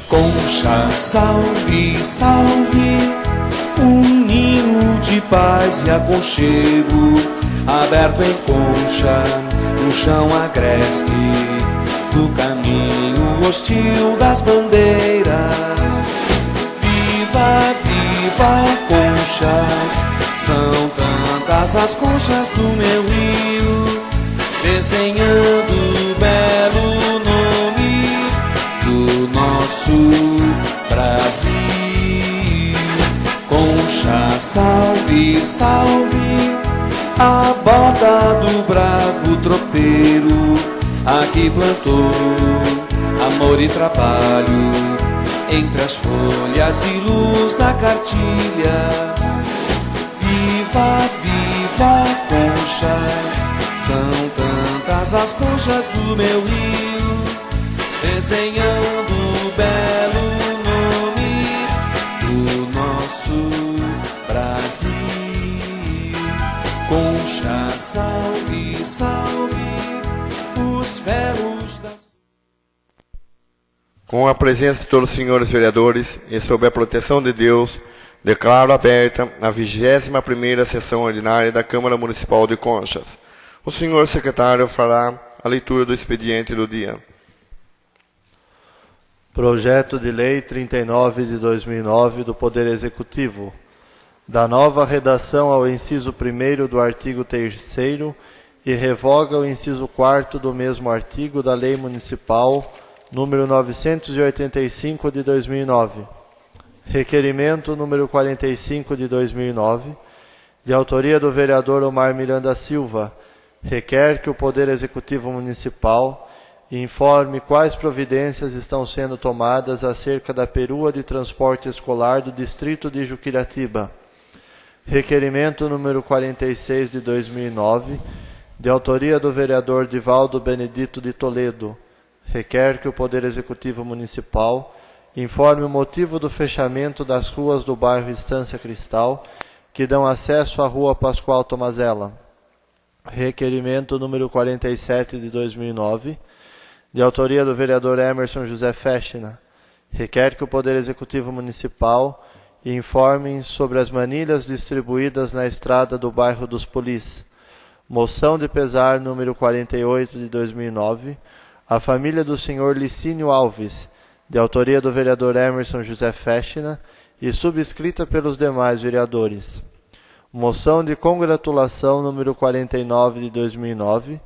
Concha, salve, salve, um ninho de paz e aconchego, aberto em concha, no chão agreste, do caminho hostil das bandeiras. Viva, viva, conchas, são tantas as conchas do meu rio, desenhando belo nome do nosso Brasil. Concha, salve, salve, a bota do bravo tropeiro, aqui plantou amor e trabalho, entre as folhas e luz da cartilha. Viva, viva, conchas, são tantas as conchas do meu rio, desenhando o belo nome do nosso Brasil. Concha, salve, salve, os ferros da... Com a presença de todos os senhores vereadores e sob a proteção de Deus, declaro aberta a 21ª sessão ordinária da Câmara Municipal de Conchas. O senhor secretário fará a leitura do expediente do dia. Projeto de Lei 39 de 2009 do Poder Executivo, da nova redação ao inciso 1º do artigo 3º e revoga o inciso 4º do mesmo artigo da Lei Municipal número 985 de 2009. Requerimento número 45 de 2009, de autoria do vereador Omar Miranda Silva, requer que o Poder Executivo Municipal informe quais providências estão sendo tomadas acerca da perua de transporte escolar do distrito de Juquiratiba. Requerimento número 46 de 2009, de autoria do vereador Divaldo Benedito de Toledo, requer que o Poder Executivo Municipal informe o motivo do fechamento das ruas do bairro Estância Cristal, que dão acesso à Rua Pascoal Tomazella. Requerimento número 47 de 2009, de autoria do vereador Emerson José Fechina, requer que o Poder Executivo Municipal informe sobre as manilhas distribuídas na estrada do bairro dos Polis. Moção de pesar número 48 de 2009, a família do senhor Licínio Alves, de autoria do vereador Emerson José Fechina e subscrita pelos demais vereadores. Moção de congratulação número 49 de 2009,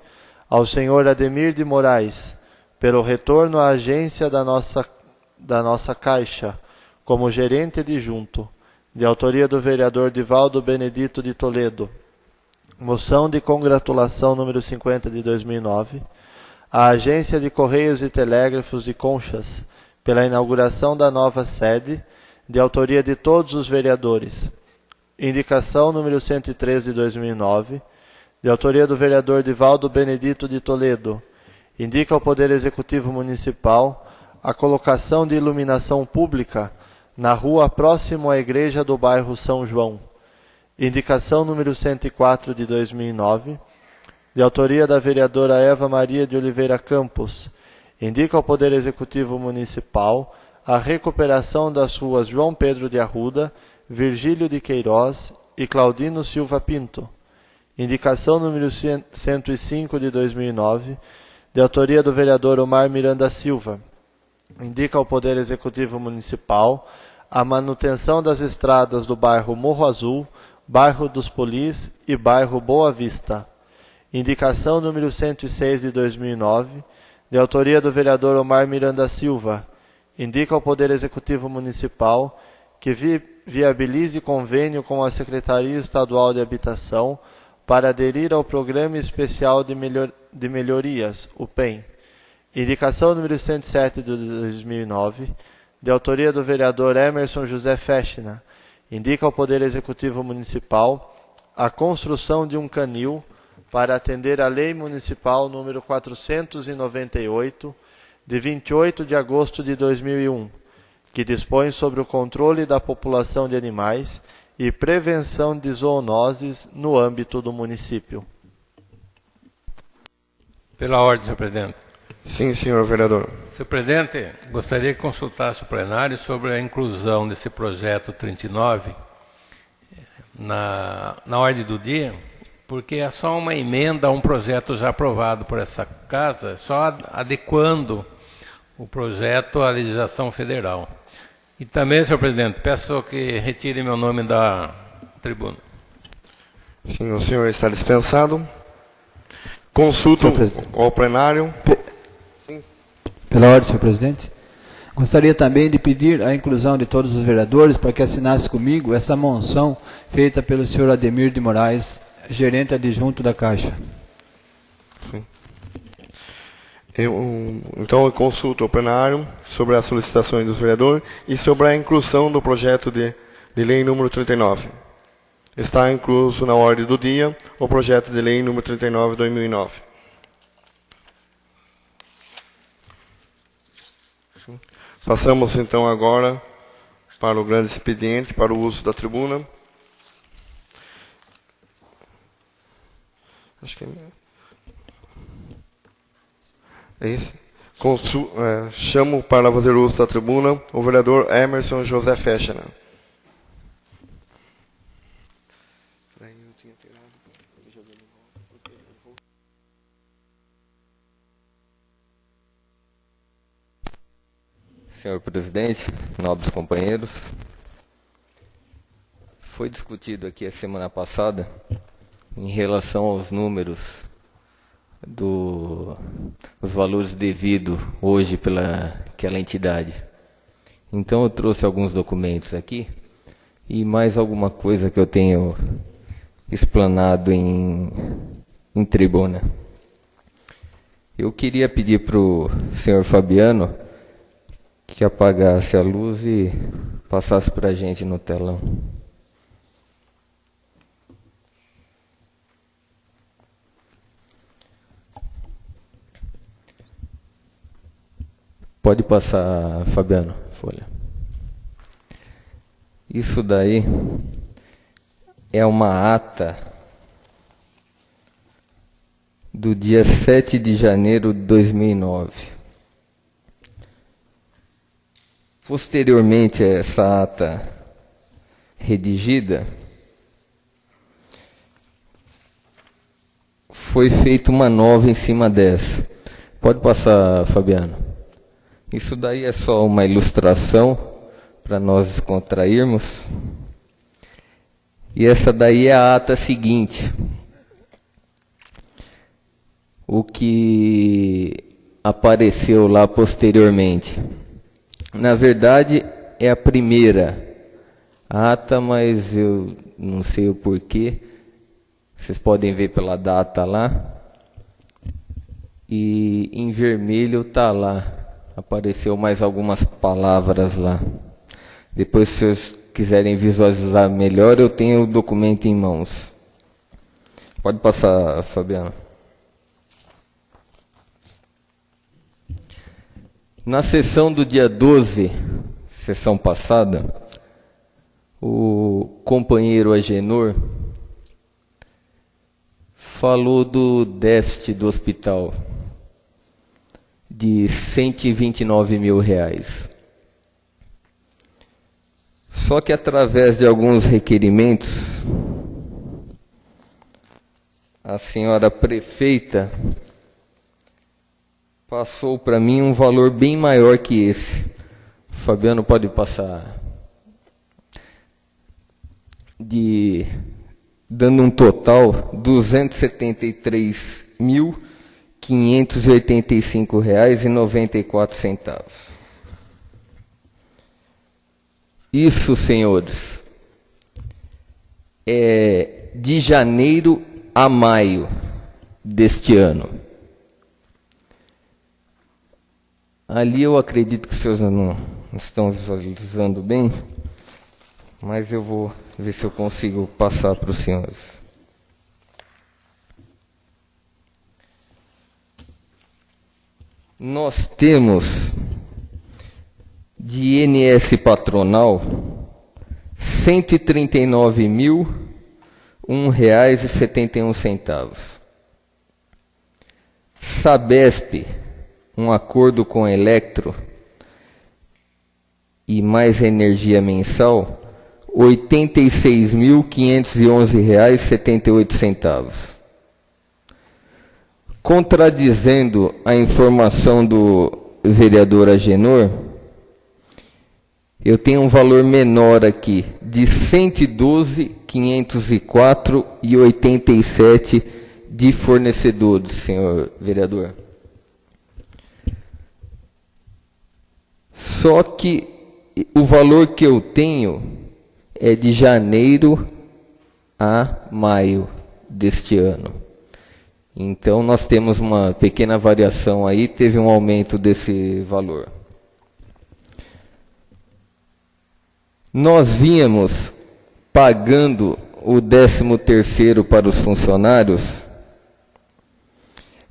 ao senhor Ademir de Moraes, pelo retorno à agência da nossa Caixa, como gerente adjunto, de autoria do vereador Divaldo Benedito de Toledo. Moção de congratulação número 50 de 2009, à Agência de Correios e Telégrafos de Conchas, pela inauguração da nova sede, de autoria de todos os vereadores. Indicação número 103 de 2009, de autoria do vereador Divaldo Benedito de Toledo, indica ao Poder Executivo Municipal a colocação de iluminação pública na rua próximo à igreja do bairro São João. Indicação número 104 de 2009, de autoria da vereadora Eva Maria de Oliveira Campos, indica ao Poder Executivo Municipal a recuperação das ruas João Pedro de Arruda, Virgílio de Queiroz e Claudino Silva Pinto. Indicação número 105 de 2009, de autoria do vereador Omar Miranda Silva, indica ao Poder Executivo Municipal a manutenção das estradas do bairro Morro Azul, bairro dos Polis e bairro Boa Vista. Indicação número 106 de 2009, de autoria do vereador Omar Miranda Silva, indica ao Poder Executivo Municipal que viabilize convênio com a Secretaria Estadual de Habitação para aderir ao Programa Especial de Melhorias, o PEM. Indicação número 107 de 2009, de autoria do vereador Emerson José Fechina, indica ao Poder Executivo Municipal a construção de um canil para atender a Lei Municipal número 498, de 28 de agosto de 2001, que dispõe sobre o controle da população de animais e prevenção de zoonoses no âmbito do município. Pela ordem, senhor presidente. Sim, senhor vereador. Senhor presidente, gostaria que consultasse o plenário sobre a inclusão desse projeto 39 na ordem do dia, porque é só uma emenda a um projeto já aprovado por essa casa, só adequando o projeto à legislação federal. E também, senhor presidente, peço que retire meu nome da tribuna. Sim, o senhor está dispensado. Consulto ao plenário. Pela ordem, senhor presidente. Gostaria também de pedir a inclusão de todos os vereadores para que assinasse comigo essa moção feita pelo senhor Ademir de Moraes, gerente adjunto da Caixa. Sim. Então eu consulto ao plenário sobre as solicitações dos vereadores e sobre a inclusão do projeto de lei número 39. Está incluso na ordem do dia o projeto de lei número 39 de 2009. Passamos então agora para o grande expediente, para o uso da tribuna. Acho que é esse. Chamo para fazer uso da tribuna o vereador Emerson José Fechner. Senhor presidente, nobres companheiros, foi discutido aqui a semana passada em relação aos números os valores devidos hoje pelaquela entidade. Então eu trouxe alguns documentos aqui e mais alguma coisa que eu tenho explanado em tribuna. Eu queria pedir para o senhor Fabiano que apagasse a luz e passasse para a gente no telão. Pode passar, Fabiano, folha. Isso daí é uma ata do dia 7 de janeiro de 2009. Posteriormente a essa ata redigida, foi feita uma nova em cima dessa. Pode passar, Fabiano. Isso daí é só uma ilustração para nós descontrairmos. E essa daí é a ata seguinte. O que apareceu lá posteriormente. Na verdade, é a primeira ata, mas eu não sei o porquê. Vocês podem ver pela data lá. E em vermelho está lá. Apareceu mais algumas palavras lá. Depois, se vocês quiserem visualizar melhor, eu tenho o documento em mãos. Pode passar, Fabiano. Na sessão do dia 12, sessão passada, o companheiro Agenor falou do déficit do hospital de R$129 mil. Só que através de alguns requerimentos, a senhora prefeita passou para mim um valor bem maior que esse. Fabiano, pode passar. Dando um total de R$273.585,94. Isso, senhores, é de janeiro a maio deste ano. Ali eu acredito que os senhores não estão visualizando bem, mas eu vou ver se eu consigo passar para os senhores. Nós temos de INS patronal R$139.001,71. Sabesp um acordo com a Electro e mais energia mensal, R$ 86.511,78. Contradizendo a informação do vereador Agenor, eu tenho um valor menor aqui, de R$ 112.504,87 de fornecedores, senhor vereador. Só que o valor que eu tenho é de janeiro a maio deste ano. Então, nós temos uma pequena variação aí, teve um aumento desse valor. Nós vínhamos pagando o 13º para os funcionários.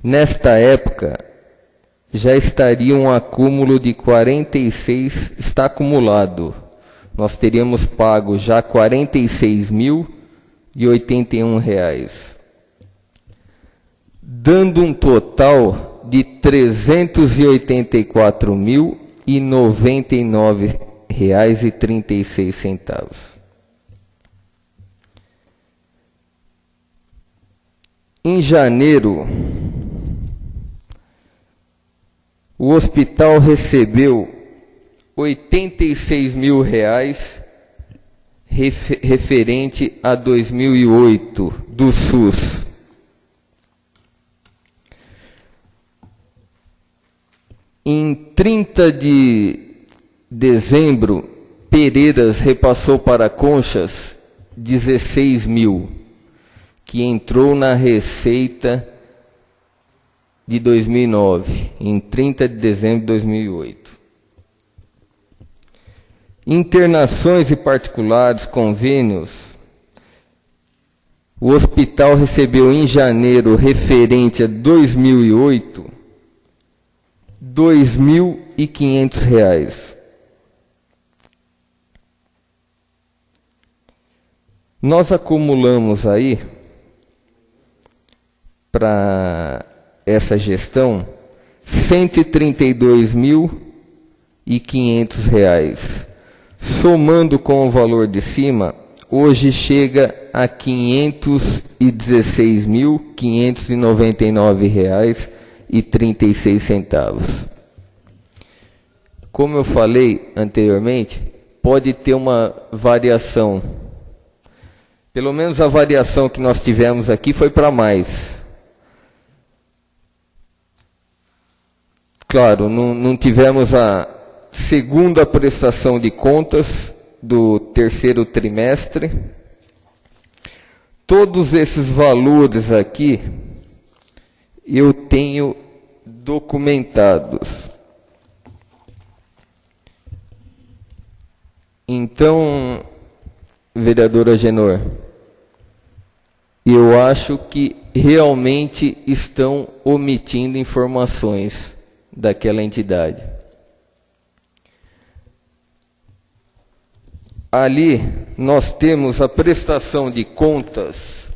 Nesta época, já estaria um acúmulo de 46, está acumulado. Nós teríamos pago já R$ 46.081, dando um total de R$ 384.099,36. Em janeiro, o hospital recebeu R$ 86.000 referente a 2008 do SUS. Em 30 de dezembro, Pereiras repassou para Conchas 16.000, que entrou na receita de 2009, em 30 de dezembro de 2008. Internações e particulares, convênios. O hospital recebeu em janeiro, referente a 2008, R$ 2.500. Nós acumulamos aí, para essa gestão, R$ 132.500. Somando com o valor de cima, hoje chega a R$ 516.599,36. Como eu falei anteriormente, pode ter uma variação. Pelo menos a variação que nós tivemos aqui foi para mais. Claro, não tivemos a segunda prestação de contas do terceiro trimestre. Todos esses valores aqui eu tenho documentados. Então, vereador Agenor, eu acho que realmente estão omitindo informações daquela entidade. Ali nós temos a prestação de contas,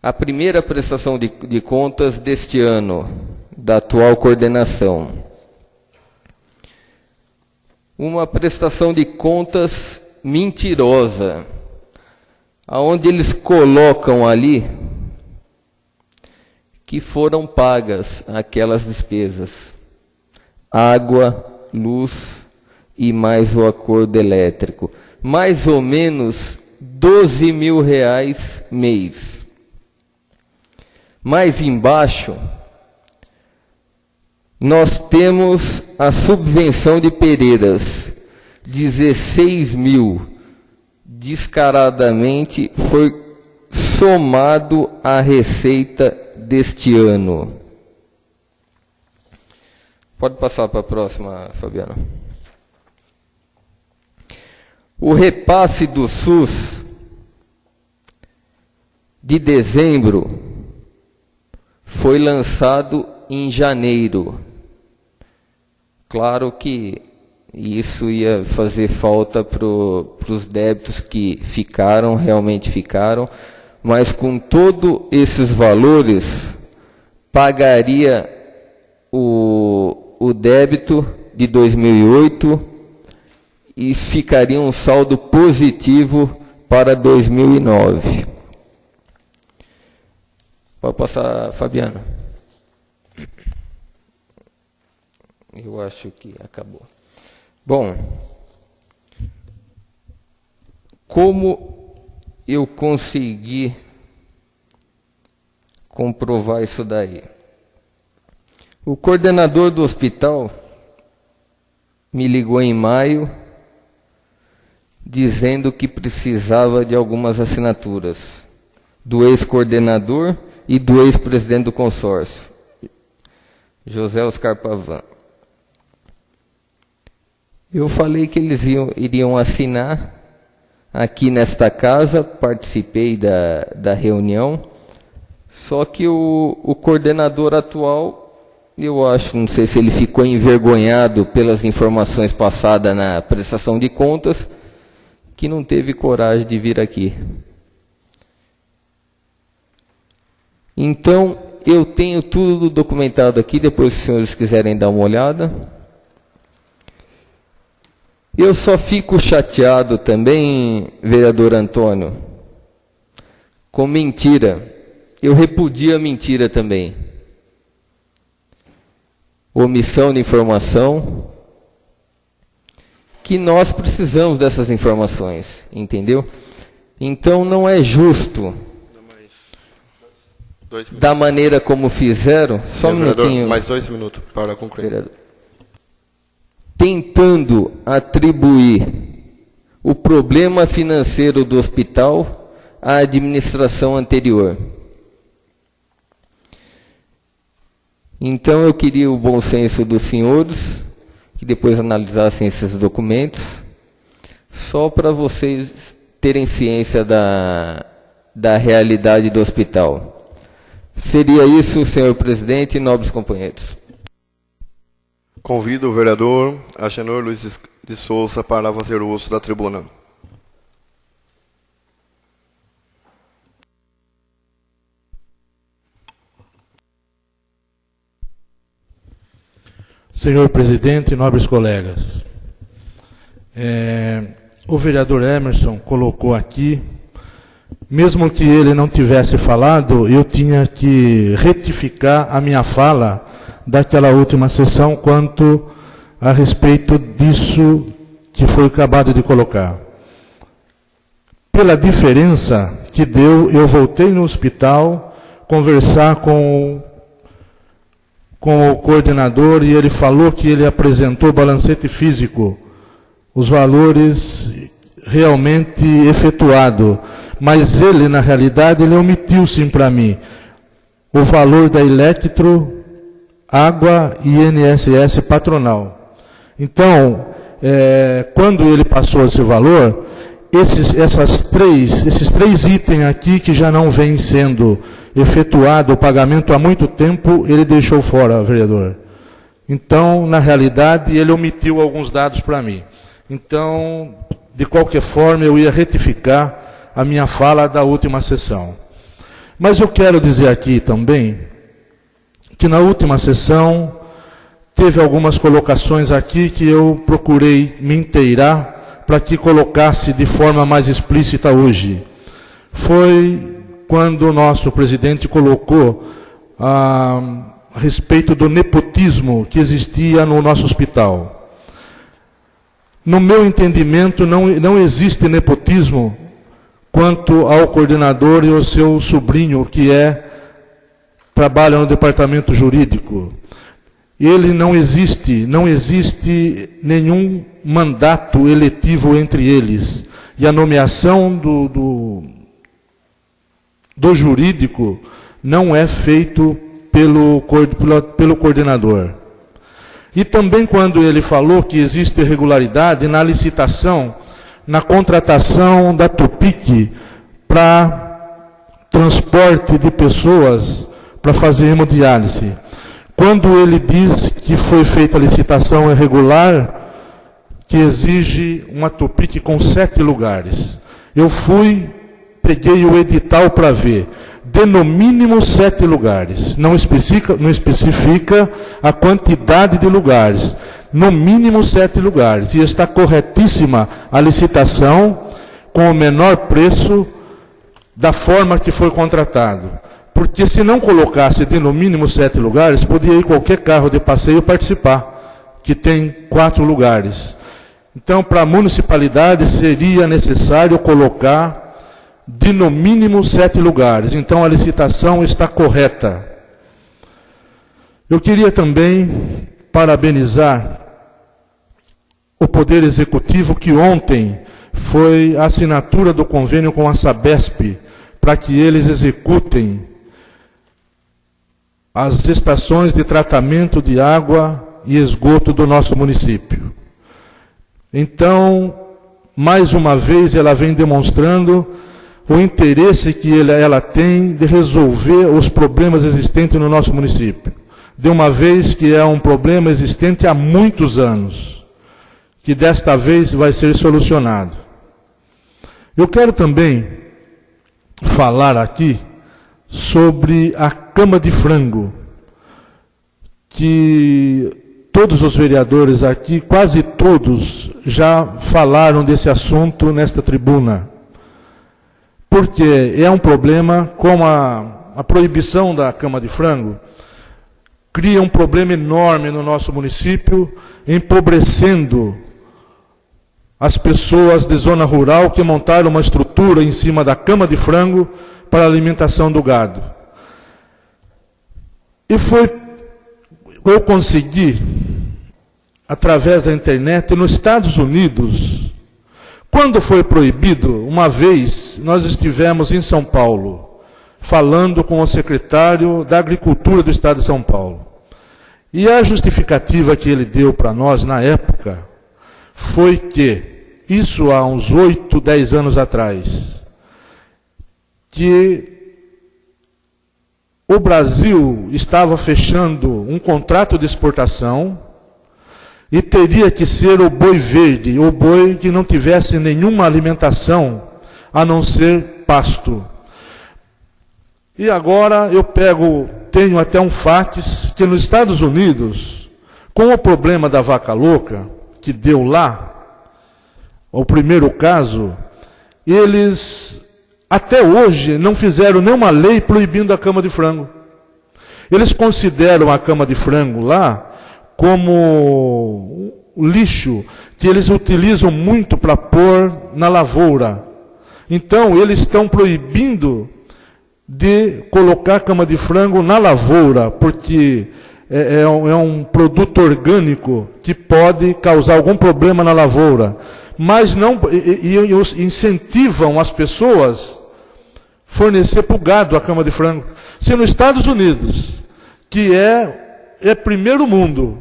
a primeira prestação de contas deste ano, da atual coordenação. Uma prestação de contas mentirosa, aonde eles colocam ali que foram pagas aquelas despesas: água, luz e mais o acordo elétrico, mais ou menos R$ 12.000 mês. Mais embaixo, nós temos a subvenção de Pereiras, 16.000, descaradamente foi somado à receita deste ano. Pode passar para a próxima, Fabiana. O repasse do SUS de dezembro foi lançado em janeiro. Claro que isso ia fazer falta para os débitos que realmente ficaram, mas com todos esses valores, pagaria o débito de 2008 e ficaria um saldo positivo para 2009. Pode passar, Fabiano. Eu acho que acabou. Bom, como eu consegui comprovar isso daí? O coordenador do hospital me ligou em maio, dizendo que precisava de algumas assinaturas do ex-coordenador e do ex-presidente do consórcio, José Oscar Pavan. Eu falei que eles iriam assinar aqui nesta casa, participei da reunião, só que o coordenador atual, eu acho, não sei se ele ficou envergonhado pelas informações passadas na prestação de contas, que não teve coragem de vir aqui. Então, eu tenho tudo documentado aqui, depois se os senhores quiserem dar uma olhada. Eu só fico chateado também, vereador Antônio, com mentira. Eu repudio a mentira também. Omissão de informação, que nós precisamos dessas informações, entendeu? Então não é justo, da maneira como fizeram, só um minutinho. Mais 2 minutos para concluir. Vereador. Tentando atribuir o problema financeiro do hospital à administração anterior. Então eu queria o bom senso dos senhores, que depois analisassem esses documentos, só para vocês terem ciência da realidade do hospital. Seria isso, senhor presidente e nobres companheiros. Convido o vereador Agenor Luiz de Souza para fazer o uso da tribuna. Senhor presidente, nobres colegas, o vereador Emerson colocou aqui, mesmo que ele não tivesse falado, eu tinha que retificar a minha fala daquela última sessão quanto a respeito disso que foi acabado de colocar. Pela diferença que deu, eu voltei no hospital conversar com o coordenador e ele falou que ele apresentou o balancete físico, os valores realmente efetuados, mas ele, na realidade, ele omitiu sim para mim o valor da Electro, água e INSS patronal. Então, quando ele passou esse valor, esses três itens aqui que já não vêm sendo efetuado o pagamento há muito tempo, ele deixou fora, vereador. Então, na realidade, ele omitiu alguns dados para mim. Então, de qualquer forma, eu ia retificar a minha fala da última sessão. Mas eu quero dizer aqui também que na última sessão teve algumas colocações aqui que eu procurei me inteirar para que colocasse de forma mais explícita hoje. Foi quando o nosso presidente colocou a respeito do nepotismo que existia no nosso hospital. No meu entendimento, não existe nepotismo quanto ao coordenador e ao seu sobrinho, que trabalha no departamento jurídico. Ele não existe nenhum mandato eletivo entre eles. E a nomeação do jurídico não é feito pelo coordenador. E também quando ele falou que existe irregularidade na licitação, na contratação da Tupic para transporte de pessoas para fazer hemodiálise. Quando ele diz que foi feita a licitação irregular, que exige uma Tupic com 7 lugares. Eu peguei o edital para ver. de no mínimo 7 lugares. Não especifica a quantidade de lugares. No mínimo 7 lugares. E está corretíssima a licitação com o menor preço da forma que foi contratado. Porque se não colocasse de no mínimo 7 lugares, podia ir qualquer carro de passeio participar, que tem 4 lugares. Então, para a municipalidade, seria necessário colocar de no mínimo 7 lugares. Então, a licitação está correta. Eu queria também parabenizar o Poder Executivo, que ontem foi a assinatura do convênio com a Sabesp, para que eles executem as estações de tratamento de água e esgoto do nosso município. Então, mais uma vez, ela vem demonstrando o interesse que ela tem de resolver os problemas existentes no nosso município. De uma vez que é um problema existente há muitos anos, que desta vez vai ser solucionado. Eu quero também falar aqui sobre a cama de frango, que todos os vereadores aqui, quase todos, já falaram desse assunto nesta tribuna. Porque é um problema, como a proibição da cama de frango, cria um problema enorme no nosso município, empobrecendo as pessoas de zona rural que montaram uma estrutura em cima da cama de frango para a alimentação do gado. E eu consegui, através da internet, nos Estados Unidos, quando foi proibido, uma vez nós estivemos em São Paulo, falando com o secretário da Agricultura do Estado de São Paulo. E a justificativa que ele deu para nós na época foi que, isso há uns 8, 10 anos atrás, que o Brasil estava fechando um contrato de exportação e teria que ser o boi verde, o boi que não tivesse nenhuma alimentação a não ser pasto. E agora eu tenho até um fax, que nos Estados Unidos, com o problema da vaca louca, que deu lá, o primeiro caso, eles até hoje não fizeram nenhuma lei proibindo a cama de frango. Eles consideram a cama de frango lá como lixo que eles utilizam muito para pôr na lavoura. Então, eles estão proibindo de colocar cama de frango na lavoura, porque é um produto orgânico que pode causar algum problema na lavoura. Mas não, e incentivam as pessoas a fornecer para o gado a cama de frango. Se nos Estados Unidos, que é primeiro mundo,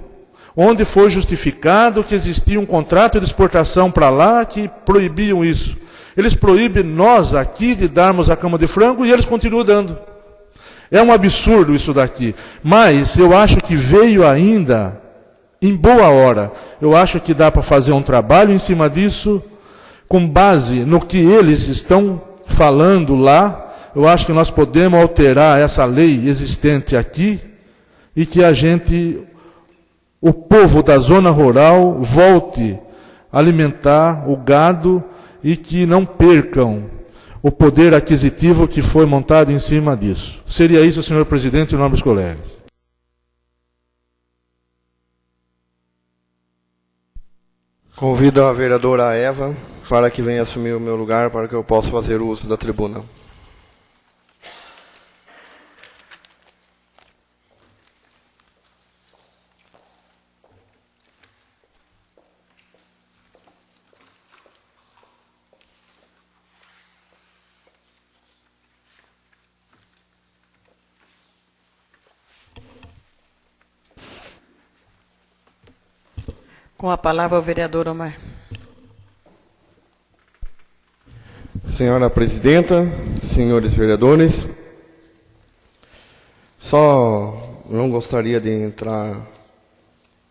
onde foi justificado que existia um contrato de exportação para lá que proibiam isso. Eles proíbem nós aqui de darmos a cama de frango e eles continuam dando. É um absurdo isso daqui. Mas eu acho que veio ainda em boa hora. Eu acho que dá para fazer um trabalho em cima disso, com base no que eles estão falando lá. Eu acho que nós podemos alterar essa lei existente aqui e que o povo da zona rural volte a alimentar o gado e que não percam o poder aquisitivo que foi montado em cima disso. Seria isso, senhor presidente, em nome dos colegas. Convido a vereadora Eva para que venha assumir o meu lugar, para que eu possa fazer uso da tribuna. Com a palavra o vereador Omar. Senhora presidenta, senhores vereadores, só não gostaria de entrar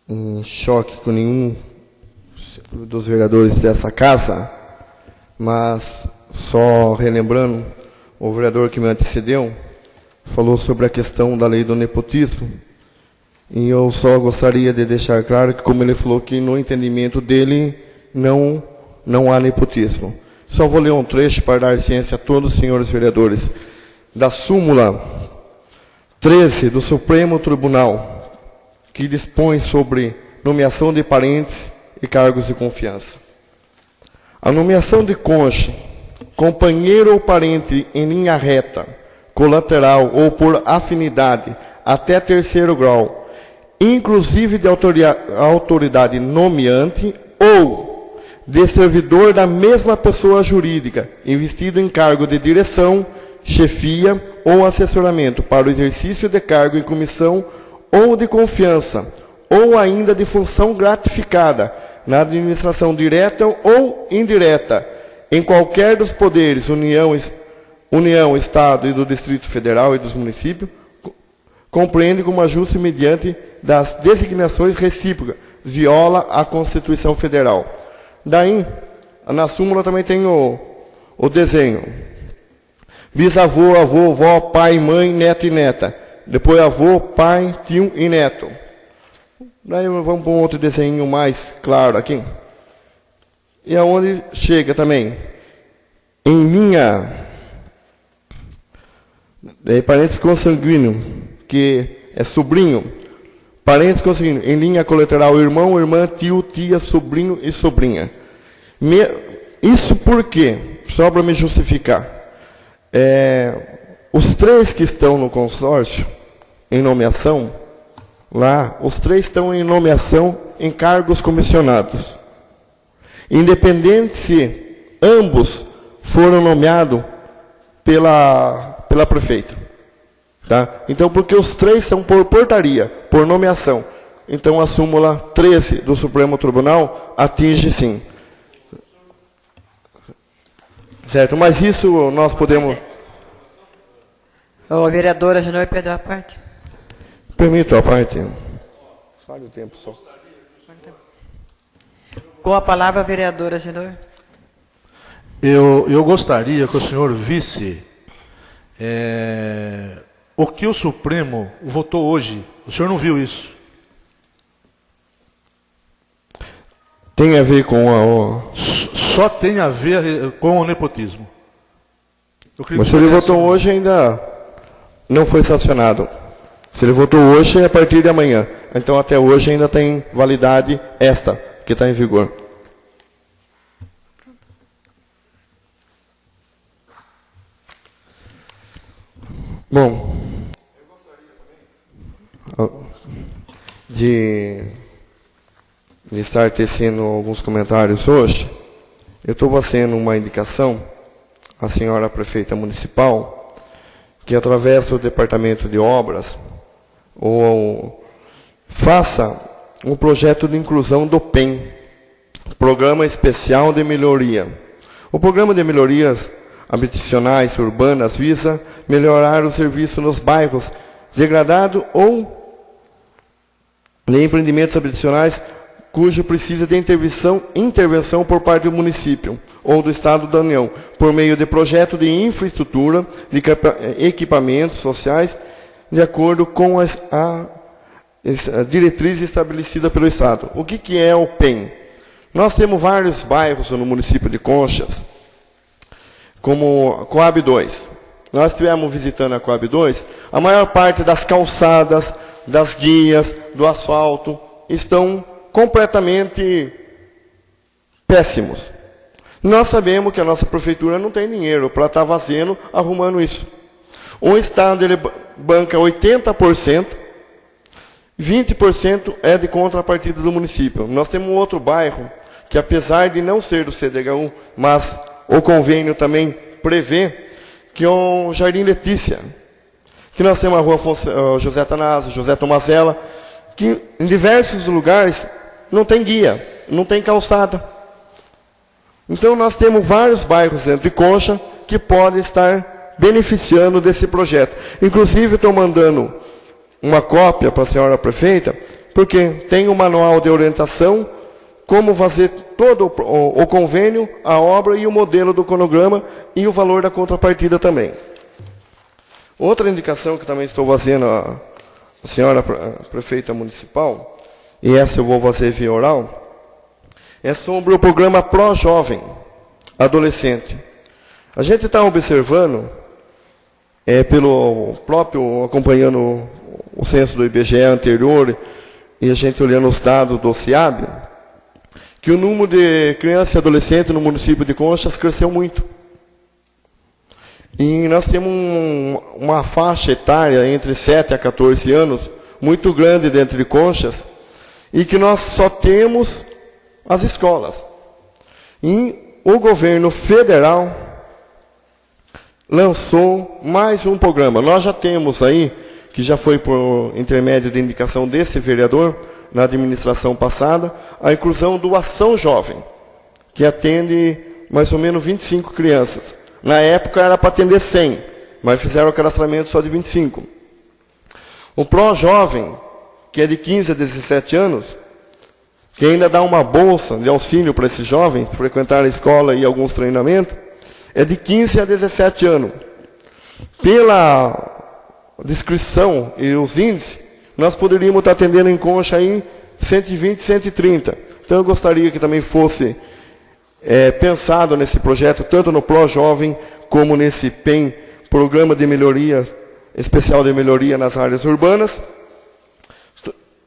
em choque com nenhum dos vereadores dessa casa, mas só relembrando o vereador que me antecedeu, falou sobre a questão da lei do nepotismo. E eu só gostaria de deixar claro que, como ele falou, que no entendimento dele não há nepotismo. Só vou ler um trecho para dar ciência a todos os senhores vereadores. Da súmula 13 do Supremo Tribunal, que dispõe sobre nomeação de parentes e cargos de confiança. A nomeação de cônjuge, companheiro ou parente em linha reta, colateral ou por afinidade até terceiro grau, inclusive de autoridade nomeante ou de servidor da mesma pessoa jurídica, investido em cargo de direção, chefia ou assessoramento para o exercício de cargo em comissão ou de confiança, ou ainda de função gratificada na administração direta ou indireta, em qualquer dos poderes, União, Estado e do Distrito Federal e dos municípios, compreende como ajuste mediante das designações recíprocas, viola a Constituição Federal. Daí, na súmula também tem o desenho. Bisavô, avô, vó, pai, mãe, neto e neta. Depois avô, pai, tio e neto. Daí vamos para um outro desenho mais claro aqui. E aonde chega também? Em linha, parentes consanguíneos, que é sobrinho. Parentes consanguíneos, em linha colateral, irmão, irmã, tio, tia, sobrinho e sobrinha. Isso por quê? Só para me justificar. Os três que estão no consórcio, em nomeação, lá, os três estão em nomeação em cargos comissionados. Independente se ambos foram nomeados pela prefeita. Tá? Então, porque os três são por portaria, por nomeação. Então, a súmula 13 do Supremo Tribunal atinge sim. Certo, mas isso nós podemos... O vereador Agenor perdeu a parte. Permito a parte. Fale o tempo só. Com a palavra, vereador Agenor. Eu gostaria que o senhor visse o que o Supremo votou hoje. O senhor não viu isso? Tem a ver com Só tem a ver com o nepotismo. Mas se ele votou hoje, ainda não foi sancionado. Se ele votou hoje, é a partir de amanhã. Então, até hoje, ainda tem validade esta, que está em vigor. Bom, eu gostaria também de estar tecendo alguns comentários hoje. Eu estou fazendo uma indicação à senhora prefeita municipal, que através do departamento de obras, faça um projeto de inclusão do PEM, Programa Especial de Melhoria. O programa de melhorias habitacionais urbanas visa melhorar o serviço nos bairros degradados ou de empreendimentos habitacionais cujo precisa de intervenção por parte do município ou do Estado da União, por meio de projeto de infraestrutura, de equipamentos sociais, de acordo com a diretriz estabelecida pelo Estado. O que é o PEM? Nós temos vários bairros no município de Conchas, como Coab 2. Nós estivemos visitando a Coab 2, a maior parte das calçadas, das guias, do asfalto, estão completamente péssimos. Nós sabemos que a nossa prefeitura não tem dinheiro para estar fazendo, arrumando isso. O Estado ele banca 80%, 20% é de contrapartida do município. Nós temos um outro bairro, que apesar de não ser do CDHU, mas o convênio também prevê, que é o Jardim Letícia, que nós temos a rua José Tanásio, José Tomazella, que em diversos lugares não tem guia, não tem calçada. Então nós temos vários bairros dentro de Concha que podem estar beneficiando desse projeto. Inclusive estou mandando uma cópia para a senhora prefeita, porque tem um manual de orientação, como fazer todo o convênio, a obra e o modelo do cronograma e o valor da contrapartida também. Outra indicação que também estou fazendo à senhora prefeita municipal, e essa eu vou fazer via oral, é sobre o programa Pro Jovem Adolescente. A gente está observando, pelo próprio, acompanhando o censo do IBGE anterior, e a gente olhando os dados do CIAB, que o número de crianças e adolescentes no município de Conchas cresceu muito. E nós temos uma faixa etária entre 7 a 14 anos, muito grande dentro de Conchas, e que nós só temos as escolas. E o governo federal lançou mais um programa. Nós já temos aí, que já foi por intermédio de indicação desse vereador, na administração passada, a inclusão do Ação Jovem, que atende mais ou menos 25 crianças. Na época era para atender 100, mas fizeram o cadastramento só de 25. O Pro Jovem, que é de 15 a 17 anos, que ainda dá uma bolsa de auxílio para esses jovens frequentar a escola e alguns treinamentos, é de 15 a 17 anos. Pela descrição e os índices, nós poderíamos estar atendendo em Concha aí 120, 130. Então eu gostaria que também fosse pensado nesse projeto, tanto no Pro Jovem como nesse PEM, Programa de Melhoria, Especial de Melhoria nas Áreas Urbanas,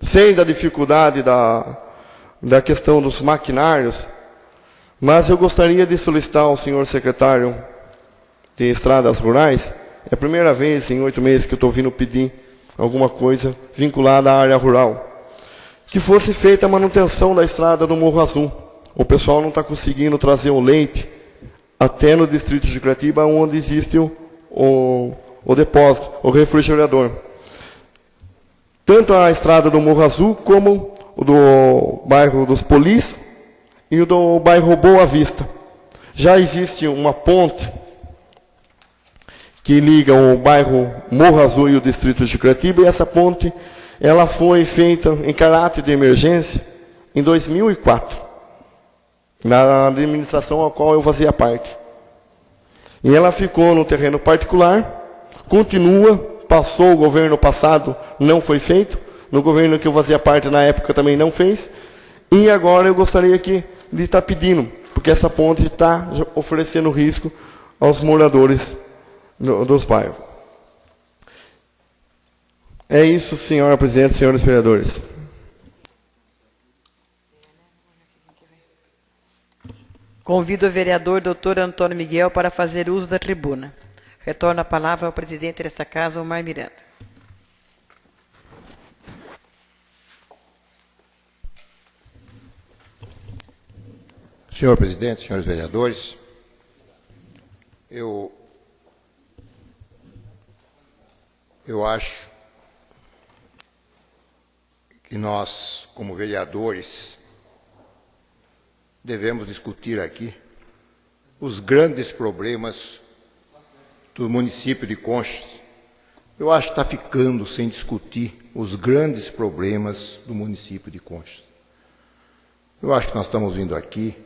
sei da dificuldade da questão dos maquinários, mas eu gostaria de solicitar ao senhor secretário de Estradas Rurais, é a primeira vez em 8 meses que eu estou vindo pedir alguma coisa vinculada à área rural, que fosse feita a manutenção da estrada do Morro Azul. O pessoal não está conseguindo trazer o leite até no distrito de Curitiba, onde existe o depósito, o refrigerador. Tanto a estrada do Morro Azul, como o do bairro dos Polis e o do bairro Boa Vista. Já existe uma ponte que liga o bairro Morro Azul e o distrito de Curitiba, e essa ponte ela foi feita em caráter de emergência em 2004, na administração a qual eu fazia parte. E ela ficou no terreno particular, continua, passou o governo passado, não foi feito, no governo que eu fazia parte na época também não fez, e agora eu gostaria de estar pedindo, porque essa ponte está oferecendo risco aos moradores dos bairros. É isso, senhora presidente, senhores vereadores. Convido o vereador Dr. Antônio Miguel para fazer uso da tribuna. Retorno a palavra ao presidente desta casa, Omar Miranda. Senhor presidente, senhores vereadores, eu acho que nós, como vereadores, devemos discutir aqui os grandes problemas do município de Conchas. Eu acho que está ficando sem discutir os grandes problemas do município de Conchas. Eu acho que nós estamos vindo aqui,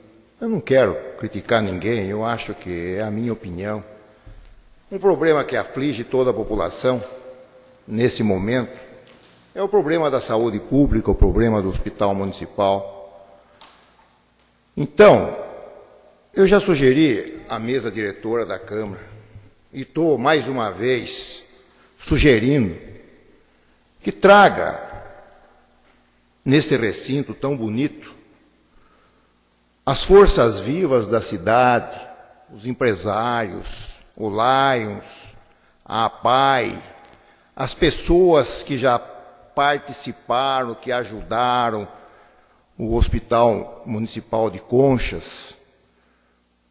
eu não quero criticar ninguém, eu acho que é a minha opinião. Um problema que aflige toda a população nesse momento é o problema da saúde pública, o problema do hospital municipal. Então, eu já sugeri à mesa diretora da Câmara, e estou mais uma vez sugerindo que traga nesse recinto tão bonito as forças vivas da cidade, os empresários, o Lions, a APAI, as pessoas que já participaram, que ajudaram o Hospital Municipal de Conchas,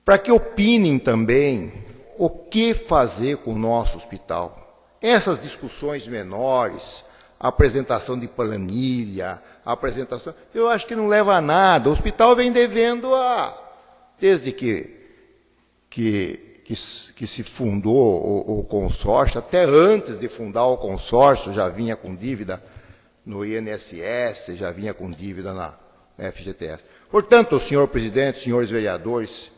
para que opinem também o que fazer com o nosso hospital. Essas discussões menores, a apresentação de planilha, a apresentação, eu acho que não leva a nada. O hospital vem devendo desde que se fundou o consórcio, até antes de fundar o consórcio, já vinha com dívida no INSS, já vinha com dívida na FGTS. Portanto, senhor presidente, senhores vereadores,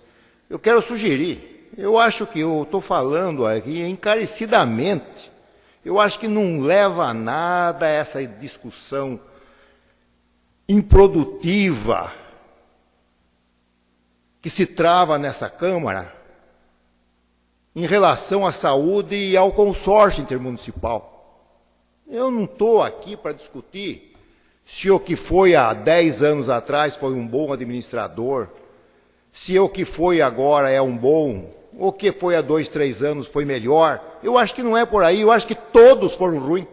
eu quero sugerir eu acho que eu estou falando aqui encarecidamente. Eu acho que não leva a nada essa discussão improdutiva que se trava nessa Câmara em relação à saúde e ao consórcio intermunicipal. Eu não estou aqui para discutir se o que foi há 10 anos atrás foi um bom administrador, se o que foi agora é um bom, o que foi há 2, 3 anos foi melhor. Eu acho que não é por aí, eu acho que todos foram ruins.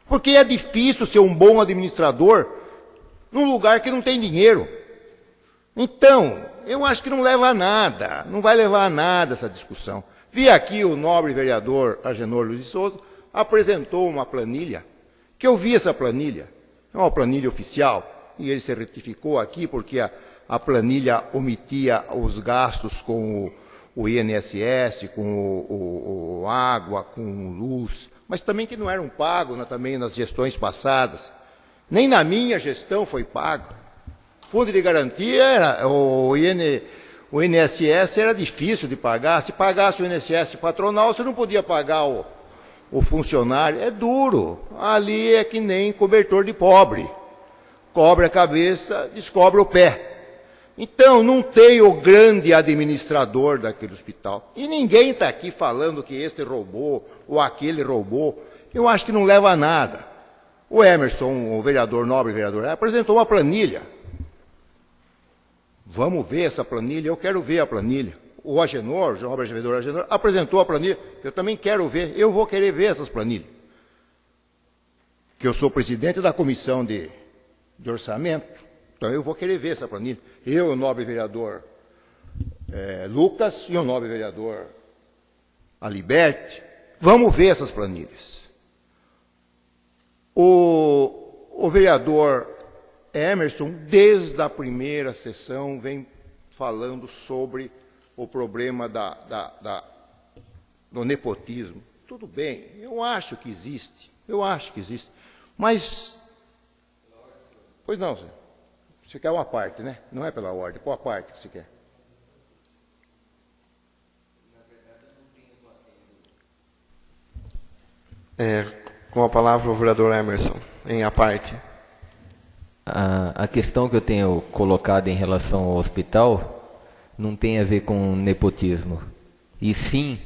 Porque é difícil ser um bom administrador num lugar que não tem dinheiro. Então, eu acho que não leva a nada, não vai levar a nada essa discussão. Vi aqui o nobre vereador Agenor Luiz de Souza, apresentou uma planilha, que eu vi essa planilha, é uma planilha oficial, e ele se retificou aqui porque a planilha omitia os gastos com o INSS, com o água, com luz, mas também que não eram pagos também nas gestões passadas. Nem na minha gestão foi pago. Fundo de garantia, o INSS era difícil de pagar. Se pagasse o INSS patronal, você não podia pagar o funcionário. É duro. Ali é que nem cobertor de pobre. Cobre a cabeça, descobre o pé. Então, não tem o grande administrador daquele hospital. E ninguém está aqui falando que este roubou ou aquele roubou. Eu acho que não leva a nada. O Emerson, o vereador, nobre vereador, apresentou uma planilha. Vamos ver essa planilha, eu quero ver a planilha. O Agenor, o nobre vereador Agenor, apresentou a planilha, eu também quero ver, eu vou querer ver essas planilhas. Que eu sou presidente da comissão de orçamento, então eu vou querer ver essa planilha. Eu, o nobre vereador Lucas e o nobre vereador Aliberti, vamos ver essas planilhas. O vereador Emerson, desde a primeira sessão, vem falando sobre o problema do nepotismo. Tudo bem, eu acho que existe, mas... Pois não, senhor. Você quer uma parte, né? Não é pela ordem, qual a parte que você quer? Com a palavra o vereador Emerson, em a parte. A questão que eu tenho colocado em relação ao hospital não tem a ver com nepotismo, e sim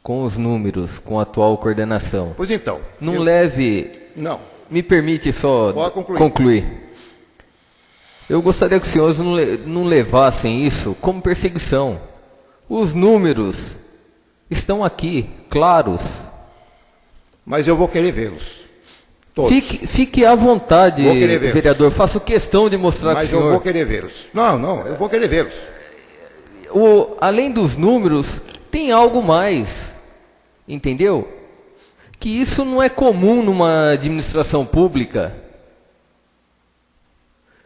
com os números, com a atual coordenação. Pois então. Não leve... Não. Me permite só concluir. Eu gostaria que os senhores não levassem isso como perseguição. Os números estão aqui, claros. Mas eu vou querer vê-los. Todos. Fique à vontade, vereador. Faço questão de mostrar para o senhor. Mas eu vou querer vê-los. Não, eu vou querer vê-los. Além dos números, tem algo mais. Entendeu? Que isso não é comum numa administração pública.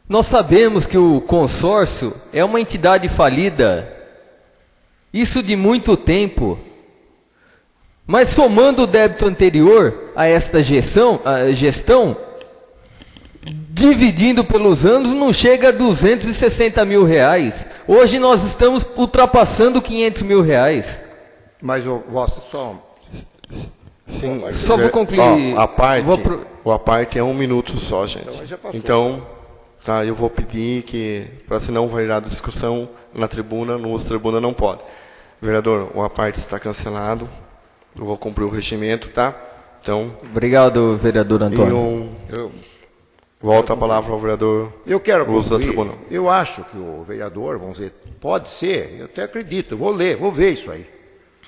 Nós sabemos que o consórcio é uma entidade falida. Isso de muito tempo. Mas somando o débito anterior a esta gestão, dividindo pelos anos, não chega a 260 mil reais. Hoje nós estamos ultrapassando 500 mil reais. Mas eu gosto só... Sim, só vou concluir. A parte é 1 minuto só, gente. Então tá, eu vou pedir que, para se não variar a discussão na tribuna, no uso da tribuna não pode. Vereador, a parte está cancelado. Eu vou cumprir o regimento, tá? Então... Obrigado, vereador Antônio. Volta a palavra ao vereador. Eu quero concluir. Eu acho que o vereador, vamos dizer, pode ser, eu até acredito, eu vou ler, vou ver isso aí.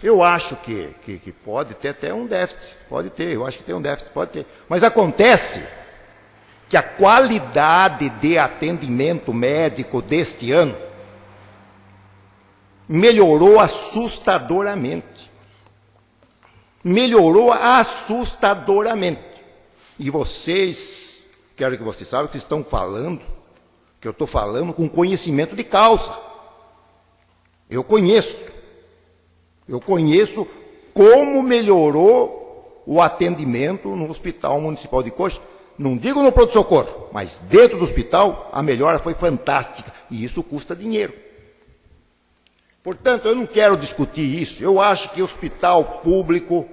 Eu acho que pode ter até um déficit, pode ter, eu acho que tem um déficit, pode ter. Mas acontece que a qualidade de atendimento médico deste ano melhorou assustadoramente. Melhorou assustadoramente. E vocês, quero que vocês saibam que vocês estão falando, que eu estou falando com conhecimento de causa. Eu conheço como melhorou o atendimento no Hospital Municipal de Coxa. Não digo no pronto-socorro, mas dentro do hospital a melhora foi fantástica. E isso custa dinheiro. Portanto, eu não quero discutir isso. Eu acho que hospital público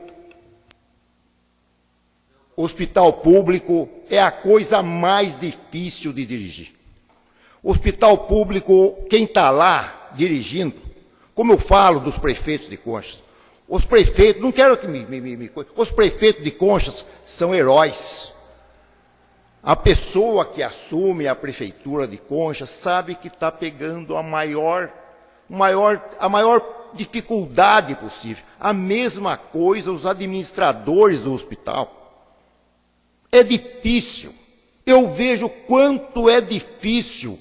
é a coisa mais difícil de dirigir. Hospital público, quem está lá dirigindo, como eu falo dos prefeitos de Conchas, os prefeitos, não quero que os prefeitos de Conchas são heróis. A pessoa que assume a prefeitura de Conchas sabe que está pegando a maior dificuldade possível. A mesma coisa os administradores do hospital. É difícil. Eu vejo quanto é difícil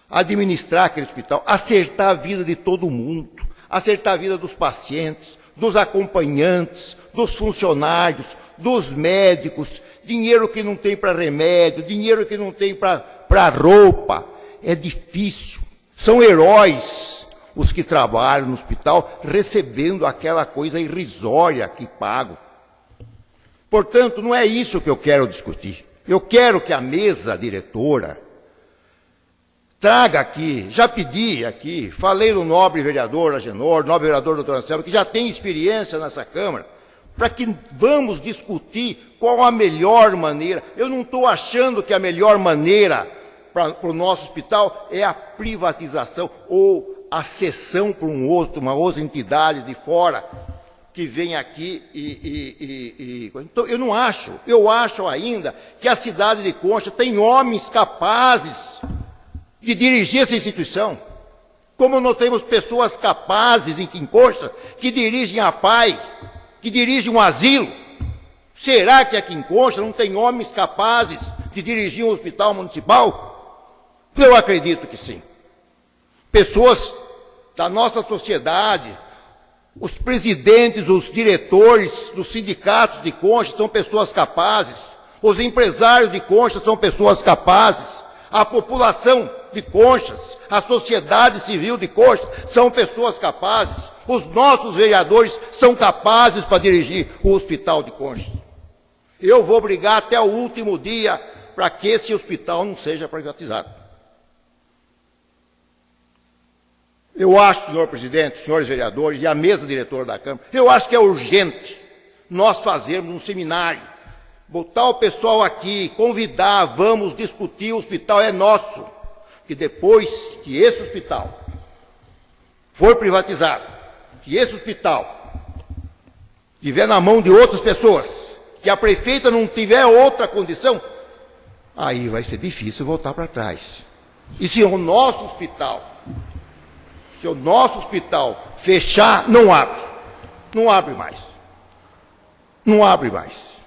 administrar aquele hospital, acertar a vida de todo mundo, acertar a vida dos pacientes, dos acompanhantes, dos funcionários, dos médicos, dinheiro que não tem para remédio, dinheiro que não tem para roupa. É difícil. São heróis os que trabalham no hospital recebendo aquela coisa irrisória que pagam. Portanto, não é isso que eu quero discutir. Eu quero que a mesa diretora traga aqui, já pedi aqui, falei no nobre vereador Agenor, nobre vereador doutor Anselmo, que já tem experiência nessa Câmara, para que vamos discutir qual a melhor maneira. Eu não estou achando que a melhor maneira para o nosso hospital é a privatização ou a cessão para uma outra entidade de fora que vem aqui Então, eu não acho. Eu acho ainda que a cidade de Conchas tem homens capazes de dirigir essa instituição. Como nós temos pessoas capazes em Conchas que dirigem a PAI, que dirigem um asilo. Será que aqui em Conchas não tem homens capazes de dirigir um hospital municipal? Eu acredito que sim. Pessoas da nossa sociedade, os presidentes, os diretores dos sindicatos de Conchas são pessoas capazes, os empresários de Conchas são pessoas capazes, a população de Conchas, a sociedade civil de Conchas são pessoas capazes, os nossos vereadores são capazes para dirigir o hospital de Conchas. Eu vou brigar até o último dia para que esse hospital não seja privatizado. Eu acho, senhor presidente, senhores vereadores e a mesa diretora da Câmara, eu acho que é urgente nós fazermos um seminário, botar o pessoal aqui, convidar, vamos discutir, o hospital é nosso. Que depois que esse hospital for privatizado, que esse hospital estiver na mão de outras pessoas, que a prefeita não tiver outra condição, aí vai ser difícil voltar para trás. E se o nosso hospital fechar, não abre mais. Não abre mais.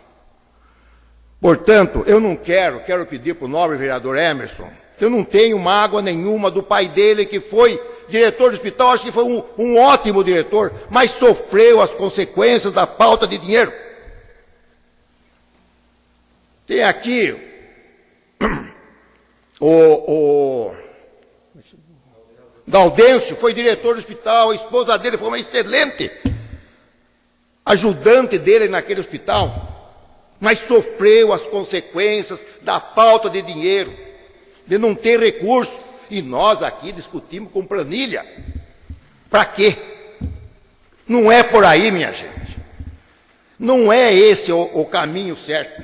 Portanto, eu não quero pedir para o nobre vereador Emerson, eu não tenho mágoa nenhuma do pai dele, que foi diretor do hospital, acho que foi um ótimo diretor, mas sofreu as consequências da falta de dinheiro. Tem aqui o Gaudêncio, foi diretor do hospital, a esposa dele foi uma excelente ajudante dele naquele hospital, mas sofreu as consequências da falta de dinheiro, de não ter recurso, e nós aqui discutimos com planilha. Para quê? Não é por aí, minha gente. Não é esse o caminho certo.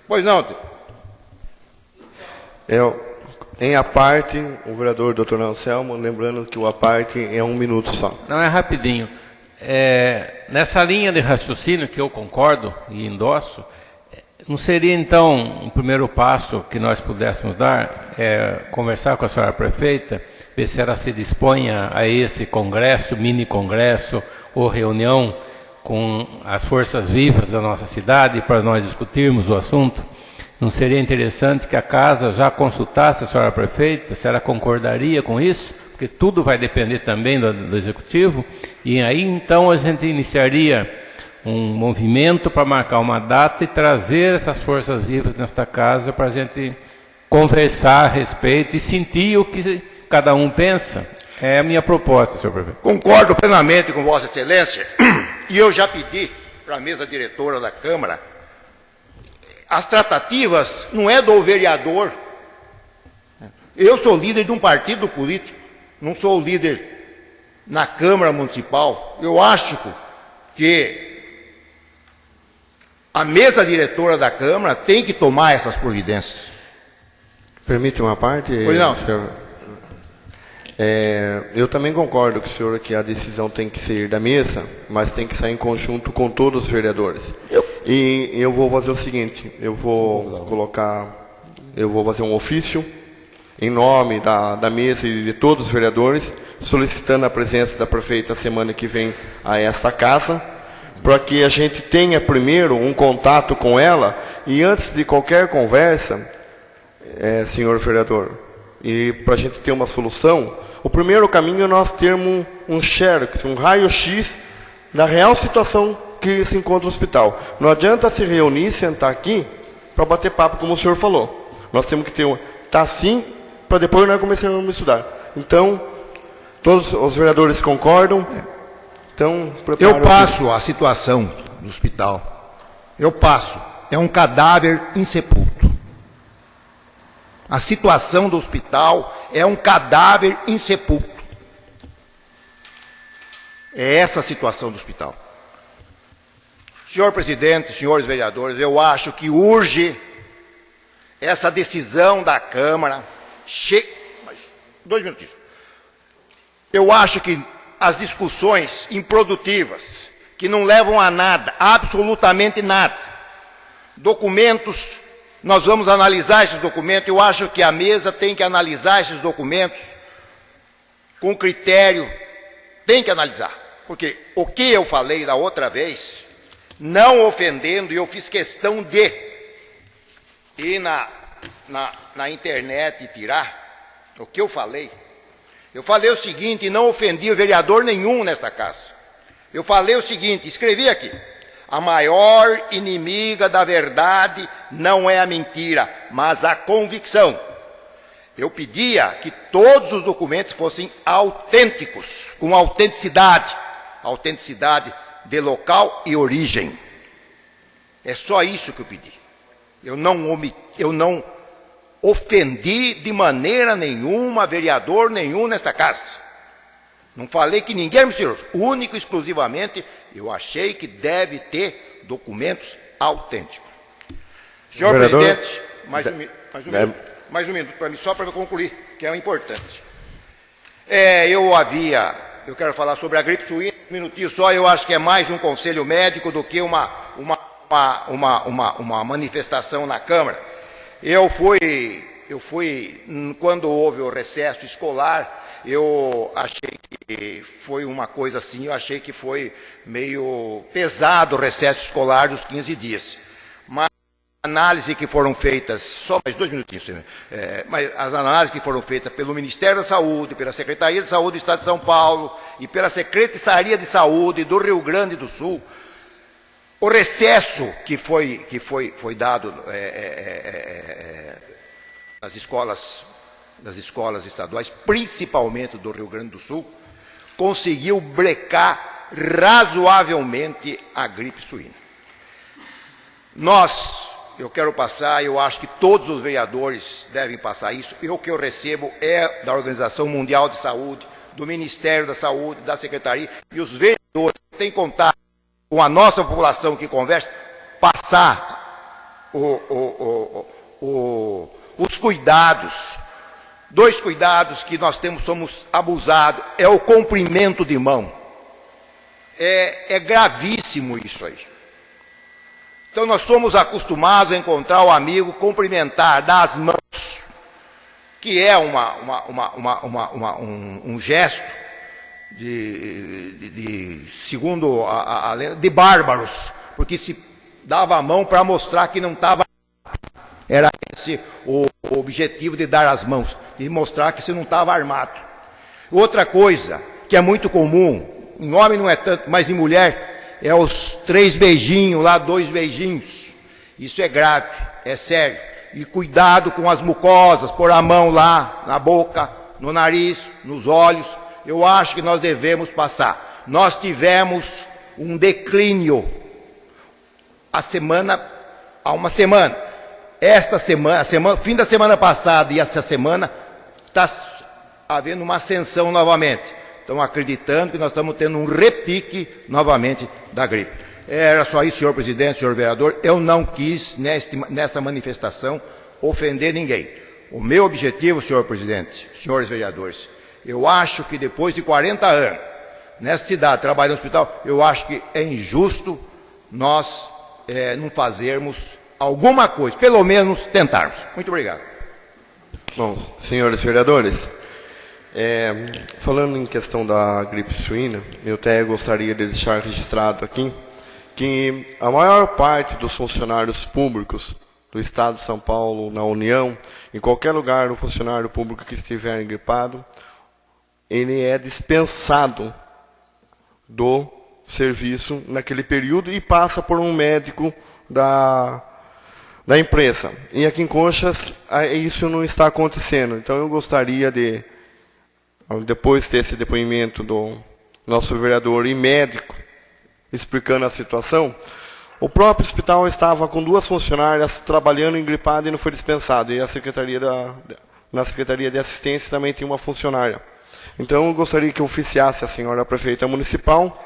Pois não, Em aparte, o vereador Dr. Anselmo, lembrando que o aparte é 1 minuto só. Não, é rapidinho. Nessa linha de raciocínio que eu concordo e endosso, não seria, então, um primeiro passo que nós pudéssemos dar, conversar com a senhora prefeita, ver se ela se dispõe a esse congresso, mini-congresso ou reunião com as forças vivas da nossa cidade para nós discutirmos o assunto? Não seria interessante que a casa já consultasse a senhora prefeita, se ela concordaria com isso? Porque tudo vai depender também do executivo, e aí então a gente iniciaria um movimento para marcar uma data e trazer essas forças vivas nesta casa para a gente conversar a respeito e sentir o que cada um pensa. É a minha proposta, senhor prefeito. Concordo plenamente com Vossa Excelência, e eu já pedi para a mesa diretora da Câmara, as tratativas não é do vereador. Eu sou líder de um partido político, não sou líder na Câmara Municipal, eu acho que a mesa diretora da Câmara tem que tomar essas providências. Permite uma parte? Pois não. Senhor? Eu também concordo com o senhor que a decisão tem que sair da mesa, mas tem que sair em conjunto com todos os vereadores. E eu vou fazer o seguinte, eu vou fazer um ofício em nome da mesa e de todos os vereadores, solicitando a presença da prefeita semana que vem a essa casa, para que a gente tenha primeiro um contato com ela, e antes de qualquer conversa, senhor vereador, e para a gente ter uma solução, o primeiro caminho é nós termos um xerox, um raio-x da real situação que se encontra no hospital. Não adianta se reunir, sentar aqui, para bater papo, como o senhor falou. Nós temos que ter tá assim, para depois nós começarmos a estudar. Então, todos os vereadores concordam. Então, eu passo a situação do hospital. Eu passo. É um cadáver insepulto. A situação do hospital é um cadáver insepulto. É essa a situação do hospital. Senhor presidente, senhores vereadores, eu acho que urge essa decisão da Câmara. Mas, 2 minutinhos. Eu acho que as discussões improdutivas, que não levam a nada, absolutamente nada, documentos, nós vamos analisar esses documentos, eu acho que a mesa tem que analisar esses documentos com critério, tem que analisar, porque o que eu falei da outra vez, não ofendendo, e eu fiz questão de ir na internet e tirar o que eu falei. Eu falei o seguinte, e não ofendi vereador nenhum nesta casa. Eu falei o seguinte, escrevi aqui: a maior inimiga da verdade não é a mentira, mas a convicção. Eu pedia que todos os documentos fossem autênticos, com autenticidade de local e origem. É só isso que eu pedi. Eu não ofendi de maneira nenhuma vereador nenhum nesta casa. Não falei que ninguém é mentiroso. Único e exclusivamente, eu achei que deve ter documentos autênticos. Senhor vereador, presidente, mais um minuto para mim, só para eu concluir, que é importante. Eu quero falar sobre a gripe suína, um minutinho só. Eu acho que é mais um conselho médico do que uma manifestação na Câmara. Eu fui, quando houve o recesso escolar, eu achei que foi uma coisa assim, eu achei que foi meio pesado o recesso escolar dos 15 dias. Mas as análises que foram feitas, só mais 2 minutinhos, mas as análises que foram feitas pelo Ministério da Saúde, pela Secretaria de Saúde do Estado de São Paulo e pela Secretaria de Saúde do Rio Grande do Sul, o recesso que foi dado nas escolas estaduais, principalmente do Rio Grande do Sul, conseguiu brecar razoavelmente a gripe suína. Eu quero passar, eu acho que todos os vereadores devem passar isso, e o que eu recebo é da Organização Mundial de Saúde, do Ministério da Saúde, da Secretaria, e os vereadores têm contato com a nossa população que conversa, passar os cuidados. 2 cuidados que nós somos abusados, é o comprimento de mão. É gravíssimo isso aí. Então nós somos acostumados a encontrar o amigo, cumprimentar, dar as mãos, que é um gesto segundo a lenda, de bárbaros, porque se dava a mão para mostrar que não estava. Era esse o objetivo de dar as mãos, de mostrar que você não estava armado. Outra coisa que é muito comum, em homem não é tanto, mas em mulher, é os 3 beijinhos lá, 2 beijinhos. Isso é grave, é sério. E cuidado com as mucosas, pôr a mão lá na boca, no nariz, nos olhos. Eu acho que nós devemos passar. Nós tivemos um declínio há uma semana. Esta semana, fim da semana passada e essa semana, está havendo uma ascensão novamente. estão acreditando que nós estamos tendo um repique novamente da gripe. Era só isso, senhor presidente, senhor vereador. Eu não quis, nessa manifestação, ofender ninguém. O meu objetivo, senhor presidente, senhores vereadores, eu acho que depois de 40 anos, nessa cidade, trabalhando no hospital, eu acho que é injusto nós não fazermos alguma coisa, pelo menos tentarmos. Muito obrigado. Bom, senhores vereadores, falando em questão da gripe suína, eu até gostaria de deixar registrado aqui que a maior parte dos funcionários públicos do Estado de São Paulo, na União, em qualquer lugar, o funcionário público que estiver gripado, ele é dispensado do serviço naquele período e passa por um médico da empresa. E aqui em Conchas, isso não está acontecendo. Então, eu gostaria de, depois desse depoimento do nosso vereador e médico, explicando a situação, o próprio hospital estava com 2 funcionárias trabalhando em gripado e não foi dispensado. E a na Secretaria de Assistência também tem uma funcionária. Então, eu gostaria que oficiasse a senhora prefeita municipal,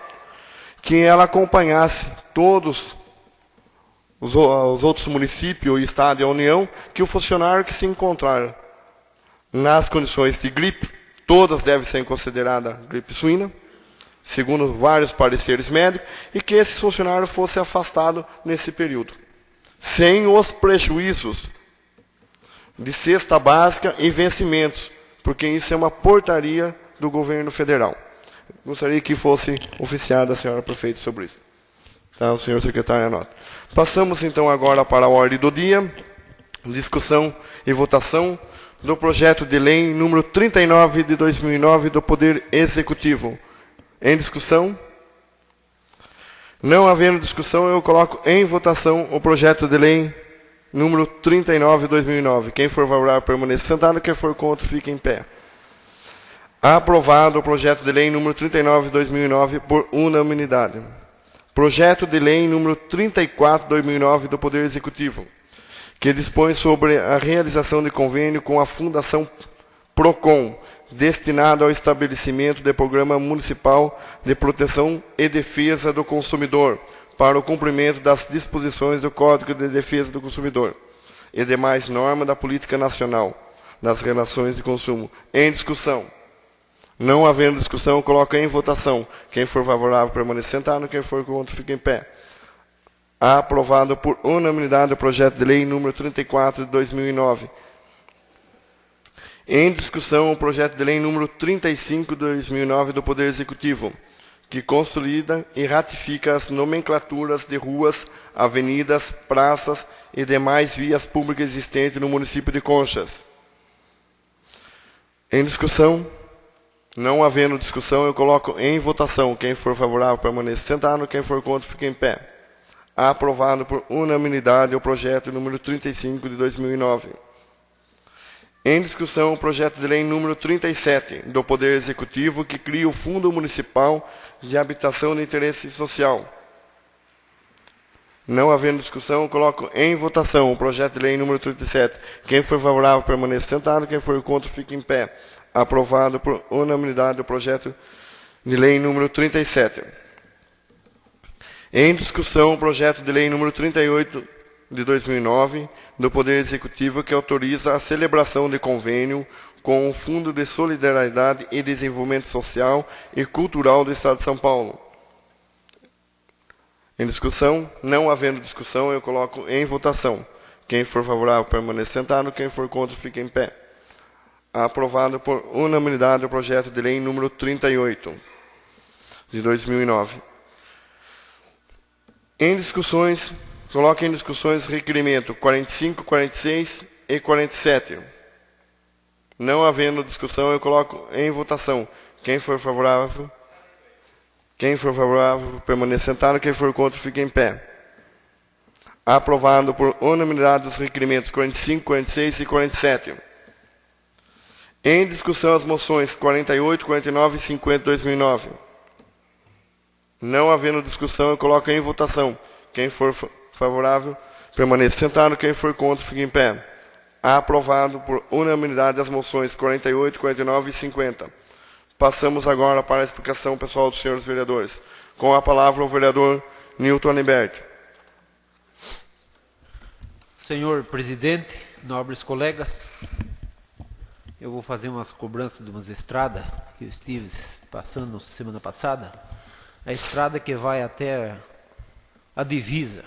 que ela acompanhasse todos os outros municípios, o Estado e a União, que o funcionário que se encontrar nas condições de gripe, todas devem ser consideradas gripe suína, segundo vários pareceres médicos, e que esse funcionário fosse afastado nesse período, sem os prejuízos de cesta básica e vencimentos, porque isso é uma portaria do governo federal. Gostaria que fosse oficiada a senhora prefeita sobre isso. Tá, o senhor secretário anota. Passamos então agora para a ordem do dia, discussão e votação do projeto de lei número 39 de 2009 do Poder Executivo. Em discussão? Não havendo discussão, eu coloco em votação o projeto de lei número 39 de 2009. Quem for favorável permaneça sentado, quem for contra fique em pé. Aprovado o projeto de lei número 39 de 2009 por unanimidade. Projeto de lei número 34 de 2009 do Poder Executivo, que dispõe sobre a realização de convênio com a Fundação PROCON, destinado ao estabelecimento de Programa Municipal de Proteção e Defesa do Consumidor, para o cumprimento das disposições do Código de Defesa do Consumidor e demais normas da Política Nacional das Relações de Consumo. Em discussão. Não havendo discussão, coloca em votação. Quem for favorável, permaneça sentado. Quem for contra, fica em pé. Aprovado por unanimidade o projeto de lei número 34 de 2009. Em discussão, o projeto de lei número 35 de 2009 do Poder Executivo, que consolida e ratifica as nomenclaturas de ruas, avenidas, praças e demais vias públicas existentes no município de Conchas. Em discussão, não havendo discussão, eu coloco em votação. Quem for favorável, permaneça sentado. Quem for contra, fique em pé. Aprovado por unanimidade o projeto número 35 de 2009. Em discussão, o projeto de lei número 37 do Poder Executivo, que cria o Fundo Municipal de Habitação de Interesse Social. Não havendo discussão, eu coloco em votação o projeto de lei número 37. Quem for favorável, permaneça sentado. Quem for contra, fique em pé. Aprovado por unanimidade o projeto de lei número 37. Em discussão, o projeto de lei número 38 de 2009 do Poder Executivo, que autoriza a celebração de convênio com o Fundo de Solidariedade e Desenvolvimento Social e Cultural do Estado de São Paulo. Em discussão, não havendo discussão, eu coloco em votação. Quem for favorável, permaneça sentado. Quem for contra, fique em pé. Aprovado por unanimidade o projeto de lei número 38 de 2009. Em discussões, coloque em discussões requerimento 45, 46 e 47. Não havendo discussão, eu coloco em votação. Quem for favorável, permaneça sentado. Quem for contra, fique em pé. Aprovado por unanimidade os requerimentos 45, 46 e 47. Em discussão as moções 48, 49 e 50 de 2009. Não havendo discussão, eu coloco em votação. Quem for favorável, permaneça sentado. Quem for contra, fique em pé. Aprovado por unanimidade as moções 48, 49 e 50. Passamos agora para a explicação pessoal dos senhores vereadores. Com a palavra o vereador Nilton Aniberti. Senhor presidente, nobres colegas, eu vou fazer umas cobranças de umas estradas que eu estive passando semana passada. A estrada que vai até a divisa,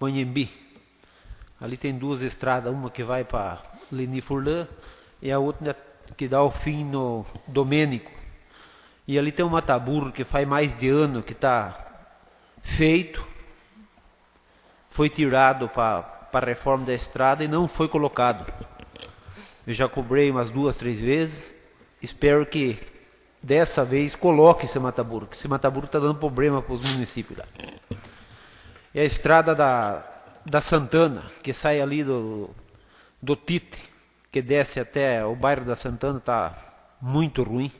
Manhembi. Ali tem duas estradas, uma que vai para Leni Furlan e a outra que dá o fim no Domênico. E ali tem um mataburro que faz mais de ano que está feito, foi tirado para a reforma da estrada e não foi colocado. Eu já cobrei umas 2, 3 vezes, espero que dessa vez coloque esse mataburro, que esse mataburro está dando problema para os municípios lá. E a estrada da Santana, que sai ali do Tite, que desce até o bairro da Santana, está muito ruim,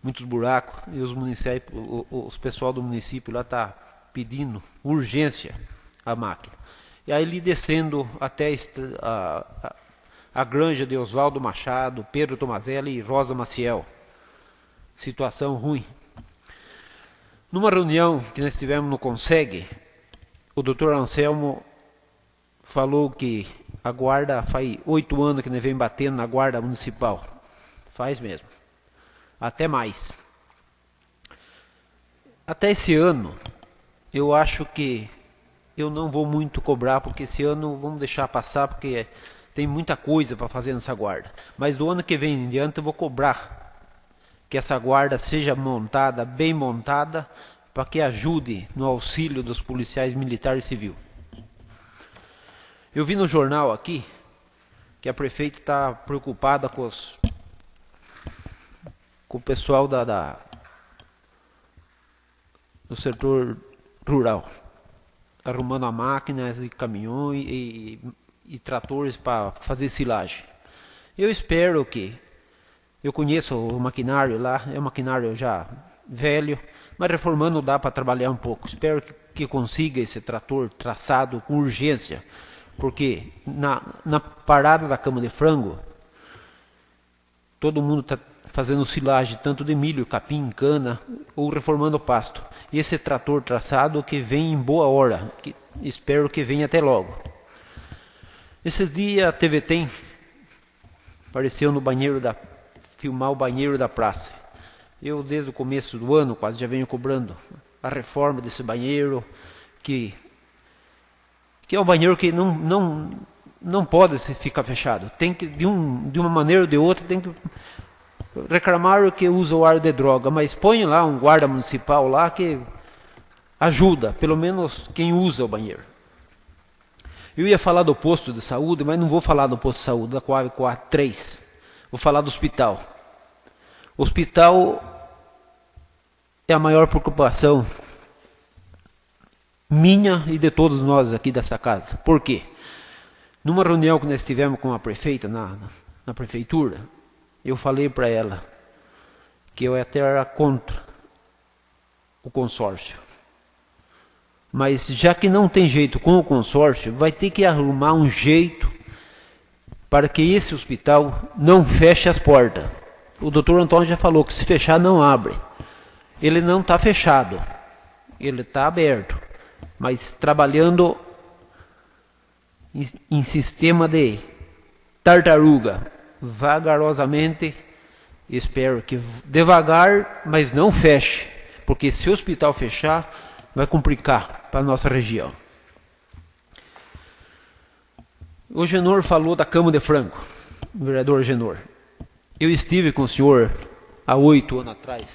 muitos buracos, e os pessoal do município lá está pedindo urgência a máquina. E aí ali descendo até a granja de Oswaldo Machado, Pedro Tomazelli e Rosa Maciel. Situação ruim. Numa reunião que nós tivemos no Conseg, o doutor Anselmo falou que a guarda faz 8 anos que nós vem batendo na guarda municipal. Faz mesmo. Até mais. Até esse ano, eu acho que eu não vou muito cobrar, porque esse ano vamos deixar passar, porque tem muita coisa para fazer nessa guarda. Mas do ano que vem em diante eu vou cobrar que essa guarda seja montada, bem montada, para que ajude no auxílio dos policiais militares e civil. Eu vi no jornal aqui que a prefeita está preocupada com o pessoal do setor rural, arrumando a máquinas e caminhões e tratores para fazer silagem. Eu espero que, eu conheço o maquinário lá, é um maquinário já velho, mas reformando dá para trabalhar um pouco. Espero que consiga esse trator traçado com urgência, porque na parada da cama de frango, todo mundo está fazendo silagem, tanto de milho, capim, cana, ou reformando o pasto. E esse trator traçado que vem em boa hora, que espero que venha até logo. Esses dias a TV Tem apareceu no banheiro filmar o banheiro da praça. Eu desde o começo do ano quase já venho cobrando a reforma desse banheiro, que é um banheiro que não pode ficar fechado. Tem que, de uma maneira ou de outra, tem que reclamar o que usa o ar de droga, mas põe lá um guarda municipal lá que ajuda, pelo menos quem usa o banheiro. Eu ia falar do posto de saúde, mas não vou falar do posto de saúde, da Coab 3. Vou falar do hospital. O hospital é a maior preocupação minha e de todos nós aqui dessa casa. Por quê? Numa reunião que nós tivemos com a prefeita na prefeitura, eu falei para ela que eu até era contra o consórcio. Mas já que não tem jeito com o consórcio, vai ter que arrumar um jeito para que esse hospital não feche as portas. O doutor Antônio já falou que se fechar não abre. Ele não está fechado, ele está aberto, mas trabalhando em sistema de tartaruga, vagarosamente. Espero que devagar, mas não feche, porque se o hospital fechar, vai complicar para a nossa região. O Genor falou da cama de frango, o vereador Genor. Eu estive com o senhor há 8 anos atrás,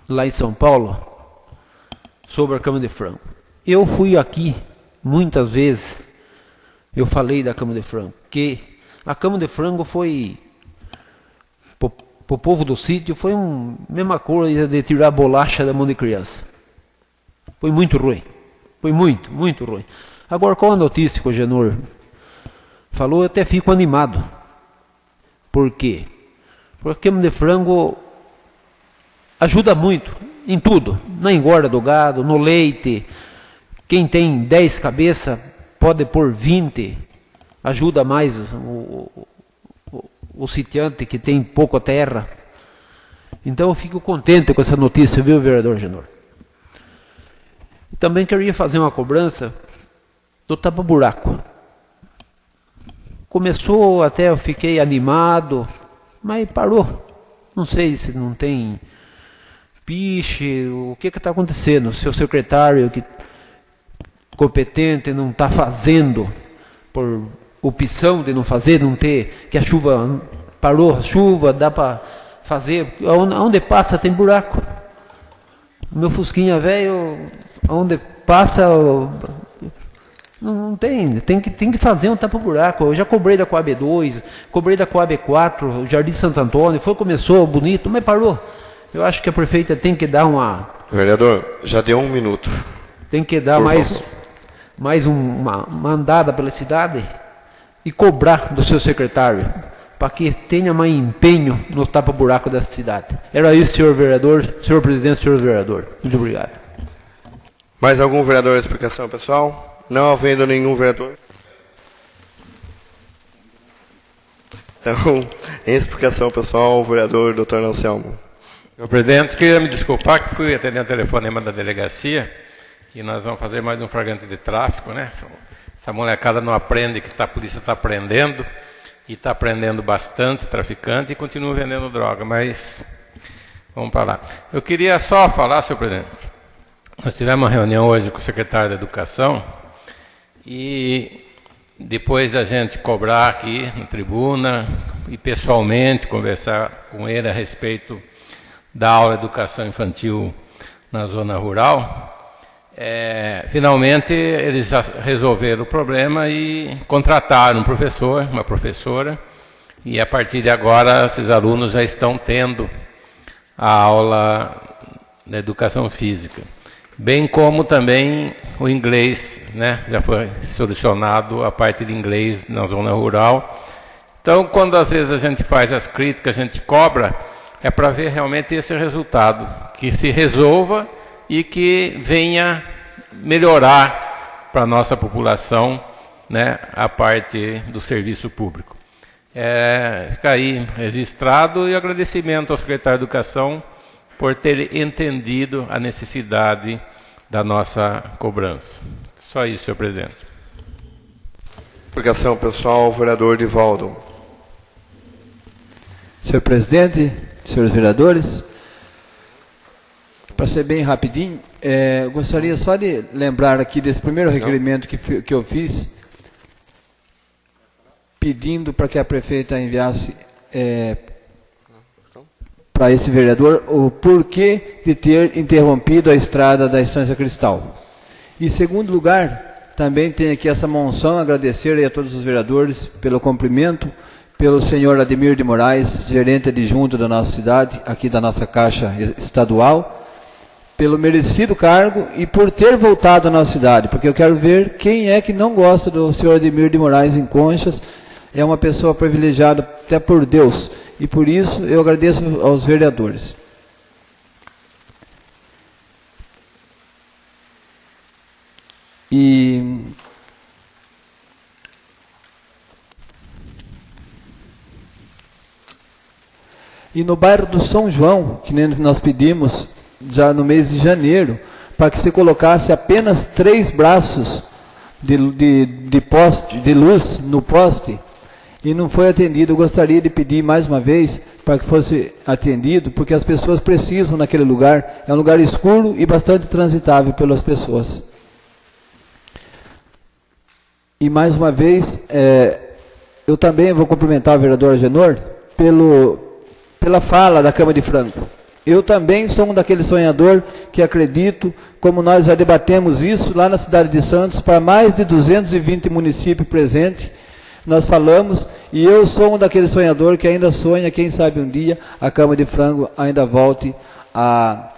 lá em São Paulo, sobre a cama de frango. Eu fui aqui muitas vezes, eu falei da cama de frango, que a cama de frango foi, para o povo do sítio, foi a mesma coisa de tirar bolacha da mão de criança. Foi muito ruim, foi muito ruim. Agora, qual a notícia que o Genor falou, eu até fico animado. Por quê? Porque a cama de frango ajuda muito em tudo, na engorda do gado, no leite. Quem tem 10 cabeças pode pôr 20, ajuda mais o sitiante que tem pouca terra. Então eu fico contente com essa notícia, viu, vereador Genor? Também queria fazer uma cobrança do tapa-buraco. Começou até, eu fiquei animado, mas parou. Não sei se não tem piche, o que está acontecendo? O seu secretário que competente não está fazendo por opção de não fazer, não ter, que a chuva parou, a chuva dá para fazer, onde passa tem buraco. O meu fusquinha velho, onde passa não tem, tem que fazer um tapa-buraco. Eu já cobrei da Coab 2, cobrei da Coab 4, Jardim Santo Antônio, começou bonito, mas parou. Eu acho que a prefeita tem que dar uma... Vereador, já deu 1 minuto. Tem que dar mais uma andada pela cidade e cobrar do seu secretário, para que tenha mais empenho no tapa-buraco dessa cidade. Era isso, senhor vereador, senhor presidente, senhor vereador. Muito obrigado. Mais algum vereador, explicação, pessoal? Não havendo nenhum vereador. Então, em explicação, pessoal, o vereador Dr. Anselmo. Senhor presidente, queria me desculpar que fui atender o telefonema da delegacia e nós vamos fazer mais um flagrante de tráfico, né? Essa molecada não aprende que a polícia está prendendo e está prendendo bastante traficante e continua vendendo droga, mas vamos para lá. Eu queria só falar, senhor presidente, nós tivemos uma reunião hoje com o secretário da Educação e depois da gente cobrar aqui na tribuna e pessoalmente conversar com ele a respeito da aula de educação infantil na zona rural, finalmente eles já resolveram o problema e contrataram um professor, uma professora, e a partir de agora esses alunos já estão tendo a aula de educação física. Bem como também o inglês, né? Já foi solucionado a parte de inglês na zona rural. Então, quando às vezes a gente faz as críticas, a gente cobra, é para ver realmente esse resultado, que se resolva e que venha melhorar para a nossa população, né, a parte do serviço público. Fica aí registrado e agradecimento ao secretário de Educação por ter entendido a necessidade da nossa cobrança. Só isso, senhor presidente. Explicação, pessoal, o vereador Divaldo. Senhor presidente, senhores vereadores, para ser bem rapidinho, gostaria só de lembrar aqui desse primeiro requerimento que eu fiz, pedindo para que a prefeita enviasse para esse vereador o porquê de ter interrompido a estrada da Estância Cristal. E, em segundo lugar, também tem aqui essa monção, agradecer aí a todos os vereadores pelo cumprimento, pelo senhor Ademir de Moraes, gerente adjunto da nossa cidade, aqui da nossa Caixa Estadual, pelo merecido cargo e por ter voltado à nossa cidade, porque eu quero ver quem é que não gosta do senhor Ademir de Moraes em Conchas. É uma pessoa privilegiada até por Deus, e por isso eu agradeço aos vereadores. E no bairro do São João, que nem nós pedimos já no mês de janeiro, para que se colocasse apenas 3 braços de poste, de luz no poste, e não foi atendido. Eu gostaria de pedir mais uma vez para que fosse atendido, porque as pessoas precisam naquele lugar. É um lugar escuro e bastante transitável pelas pessoas. E mais uma vez, eu também vou cumprimentar o vereador Agenor pela fala da Câmara de Franco. Eu também sou um daquele sonhador que acredito, como nós já debatemos isso lá na cidade de Santos, para mais de 220 municípios presentes, nós falamos, e eu sou um daquele sonhador que ainda sonha, quem sabe um dia a Câmara de Franco ainda volte a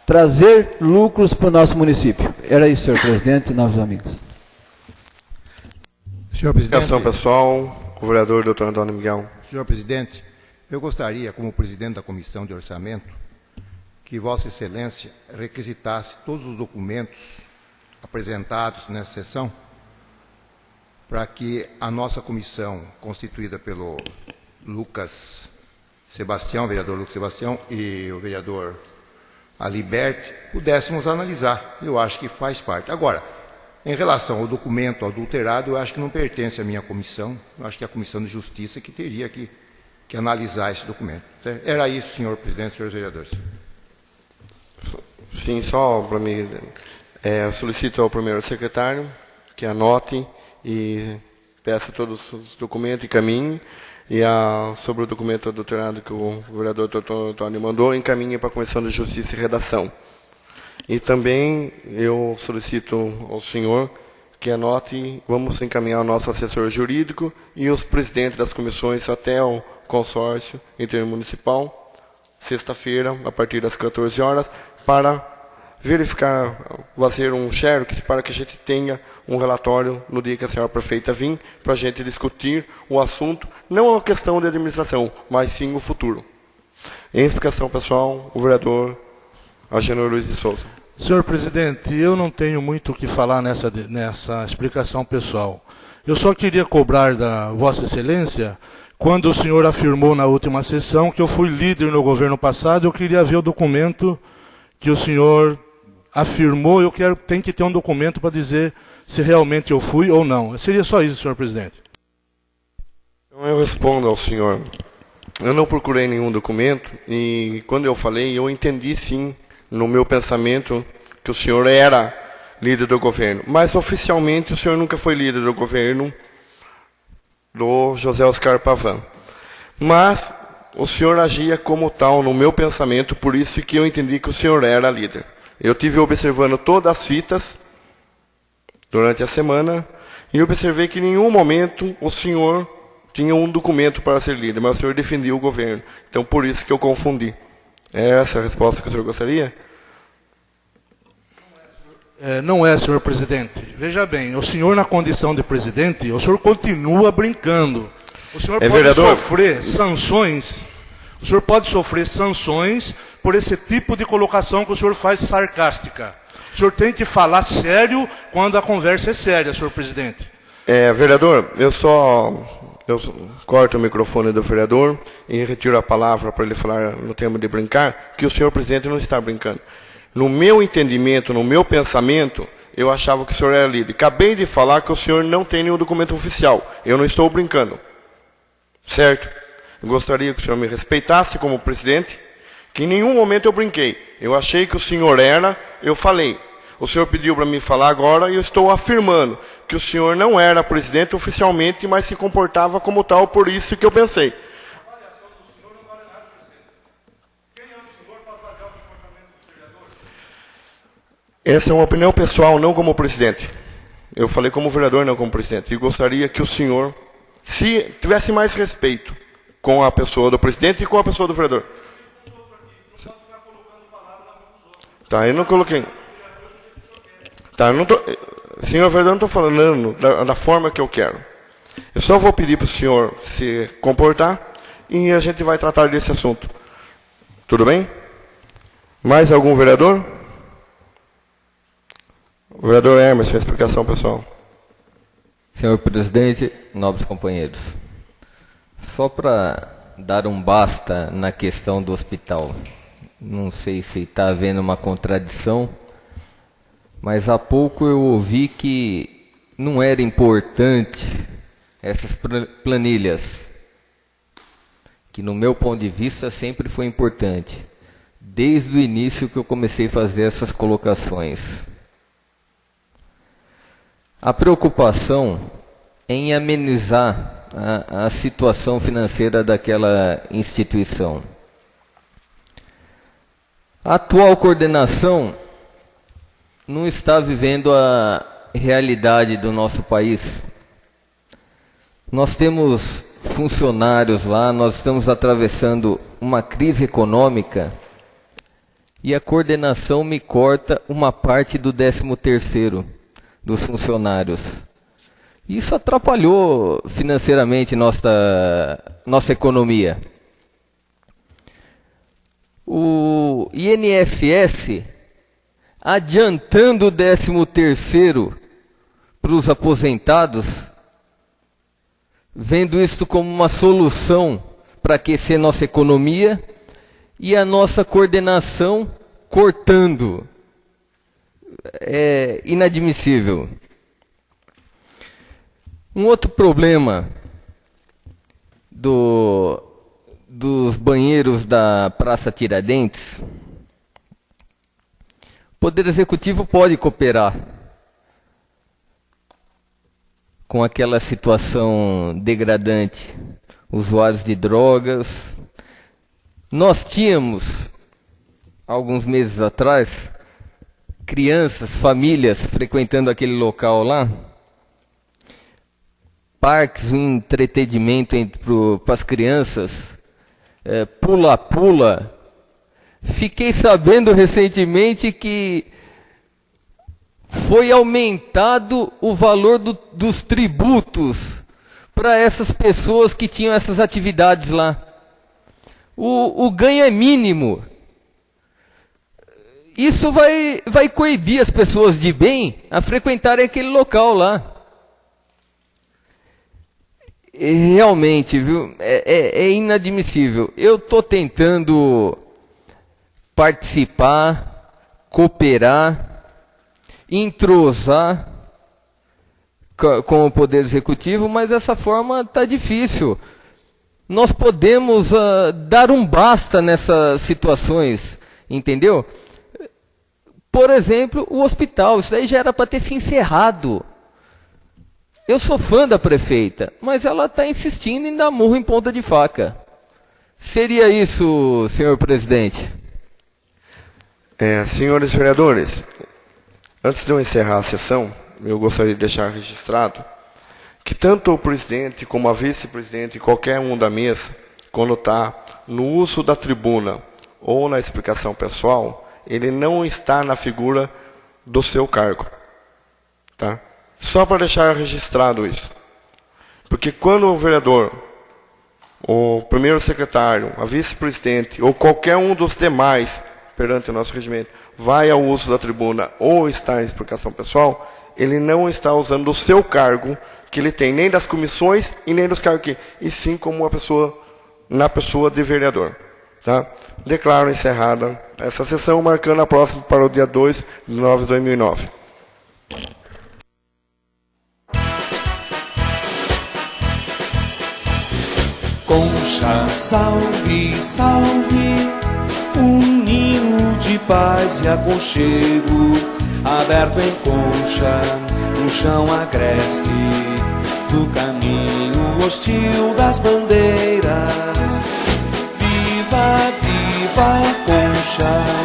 trazer lucros para o nosso município. Era isso, senhor presidente e novos amigos. Senhor presidente. Explicação, pessoal, o vereador Dr. Antônio Miguel. Senhor presidente, eu gostaria, como presidente da Comissão de Orçamento, que Vossa Excelência requisitasse todos os documentos apresentados nessa sessão, para que a nossa comissão, constituída pelo Lucas Sebastião, o vereador Lucas Sebastião e o vereador Aliberti, pudéssemos analisar. Eu acho que faz parte. Agora, em relação ao documento adulterado, eu acho que não pertence à minha comissão. Eu acho que é a Comissão de Justiça que teria que analisar esse documento. Era isso, senhor presidente, senhores vereadores. Sim, só para mim, solicito ao primeiro secretário que anote e peça todos os documentos e caminhe, e sobre o documento adulterado que o vereador Antônio mandou, encaminhe para a Comissão de Justiça e Redação. E também eu solicito ao senhor que anote, vamos encaminhar o nosso assessor jurídico e os presidentes das comissões até o consórcio intermunicipal, sexta-feira, a partir das 14 horas, para verificar, fazer um xerox, para que a gente tenha um relatório no dia que a senhora prefeita vir, para a gente discutir o assunto, não a questão de administração, mas sim o futuro. Em explicação pessoal, o vereador Agênor Luiz de Souza. Senhor presidente, eu não tenho muito o que falar nessa explicação pessoal. Eu só queria cobrar da Vossa Excelência, quando o senhor afirmou na última sessão que eu fui líder no governo passado, eu queria ver o documento que o senhor afirmou, tem que ter um documento para dizer se realmente eu fui ou não. Seria só isso, senhor presidente. Então eu respondo ao senhor. Eu não procurei nenhum documento e quando eu falei, eu entendi sim, no meu pensamento, que o senhor era líder do governo. Mas oficialmente o senhor nunca foi líder do governo do José Oscar Pavan. Mas o senhor agia como tal no meu pensamento, por isso que eu entendi que o senhor era líder. Eu tive observando todas as fitas durante a semana e observei que em nenhum momento o senhor tinha um documento para ser líder, mas o senhor defendia o governo. Então, por isso que eu confundi. É essa a resposta que o senhor gostaria? Não é, senhor presidente. Veja bem, o senhor na condição de presidente, o senhor continua brincando. O senhor pode sofrer sanções. O senhor pode sofrer sanções por esse tipo de colocação que o senhor faz sarcástica. O senhor tem que falar sério quando a conversa é séria, senhor presidente. Vereador, eu corto o microfone do vereador e retiro a palavra para ele falar no termo de brincar, que o senhor presidente não está brincando. No meu entendimento, no meu pensamento, eu achava que o senhor era líder. Acabei de falar que o senhor não tem nenhum documento oficial. Eu não estou brincando. Certo? Eu gostaria que o senhor me respeitasse como presidente, que em nenhum momento eu brinquei. Eu achei que o senhor era, eu falei. O senhor pediu para me falar agora e eu estou afirmando que o senhor não era presidente oficialmente, mas se comportava como tal, por isso que eu pensei. A avaliação do senhor não vale nada, presidente. Quem é o senhor para avaliar o comportamento dos vereadores? Essa é uma opinião pessoal, não como presidente. Eu falei como vereador, não como presidente. E gostaria que o senhor, se tivesse mais respeito com a pessoa do presidente e com a pessoa do vereador. Tá, eu não coloquei. Tá, eu não tô, senhor vereador, não estou falando da forma que eu quero. Eu só vou pedir para o senhor se comportar e a gente vai tratar desse assunto. Tudo bem? Mais algum vereador? O vereador Hermes, sua explicação, pessoal. Senhor presidente, nobres companheiros, só para dar um basta na questão do hospital. Não sei se está havendo uma contradição, mas há pouco eu ouvi que não era importante essas planilhas, que no meu ponto de vista sempre foi importante, desde o início que eu comecei a fazer essas colocações. A preocupação em amenizar a situação financeira daquela instituição. A atual coordenação não está vivendo a realidade do nosso país. Nós temos funcionários lá, nós estamos atravessando uma crise econômica e a coordenação me corta uma parte do 13º dos funcionários. Isso atrapalhou financeiramente nossa economia. O INSS adiantando o 13º para os aposentados, vendo isso como uma solução para aquecer nossa economia e a nossa coordenação cortando. É inadmissível. Um outro problema dos banheiros da Praça Tiradentes, o Poder Executivo pode cooperar com aquela situação degradante, usuários de drogas. Nós tínhamos, alguns meses atrás, crianças, famílias frequentando aquele local lá, parques, um entretenimento para as crianças, pula-pula. Fiquei sabendo recentemente que foi aumentado o valor dos tributos para essas pessoas que tinham essas atividades lá. O ganho é mínimo. Isso vai coibir as pessoas de bem a frequentarem aquele local lá. Realmente, viu? É inadmissível. Eu estou tentando participar, cooperar, entrosar com o Poder Executivo, mas dessa forma está difícil. Nós podemos dar um basta nessas situações, entendeu? Por exemplo, o hospital, isso daí já era para ter se encerrado. Eu sou fã da prefeita, mas ela está insistindo em dar murro em ponta de faca. Seria isso, senhor presidente? Senhores vereadores, antes de eu encerrar a sessão, eu gostaria de deixar registrado que tanto o presidente como a vice-presidente, qualquer um da mesa, quando está no uso da tribuna ou na explicação pessoal, ele não está na figura do seu cargo. Tá? Só para deixar registrado isso. Porque quando o vereador, o primeiro secretário, a vice-presidente ou qualquer um dos demais, perante o nosso regimento, vai ao uso da tribuna ou está em explicação pessoal, ele não está usando o seu cargo que ele tem, nem das comissões e nem dos cargos aqui, e sim como uma pessoa, na pessoa de vereador. Tá? Declaro encerrada essa sessão, marcando a próxima para o dia 2 de 9 de 2009. Concha, salve, salve, um ninho de paz e aconchego, aberto em concha, no chão agreste, do caminho hostil das bandeiras. Viva, viva, Concha!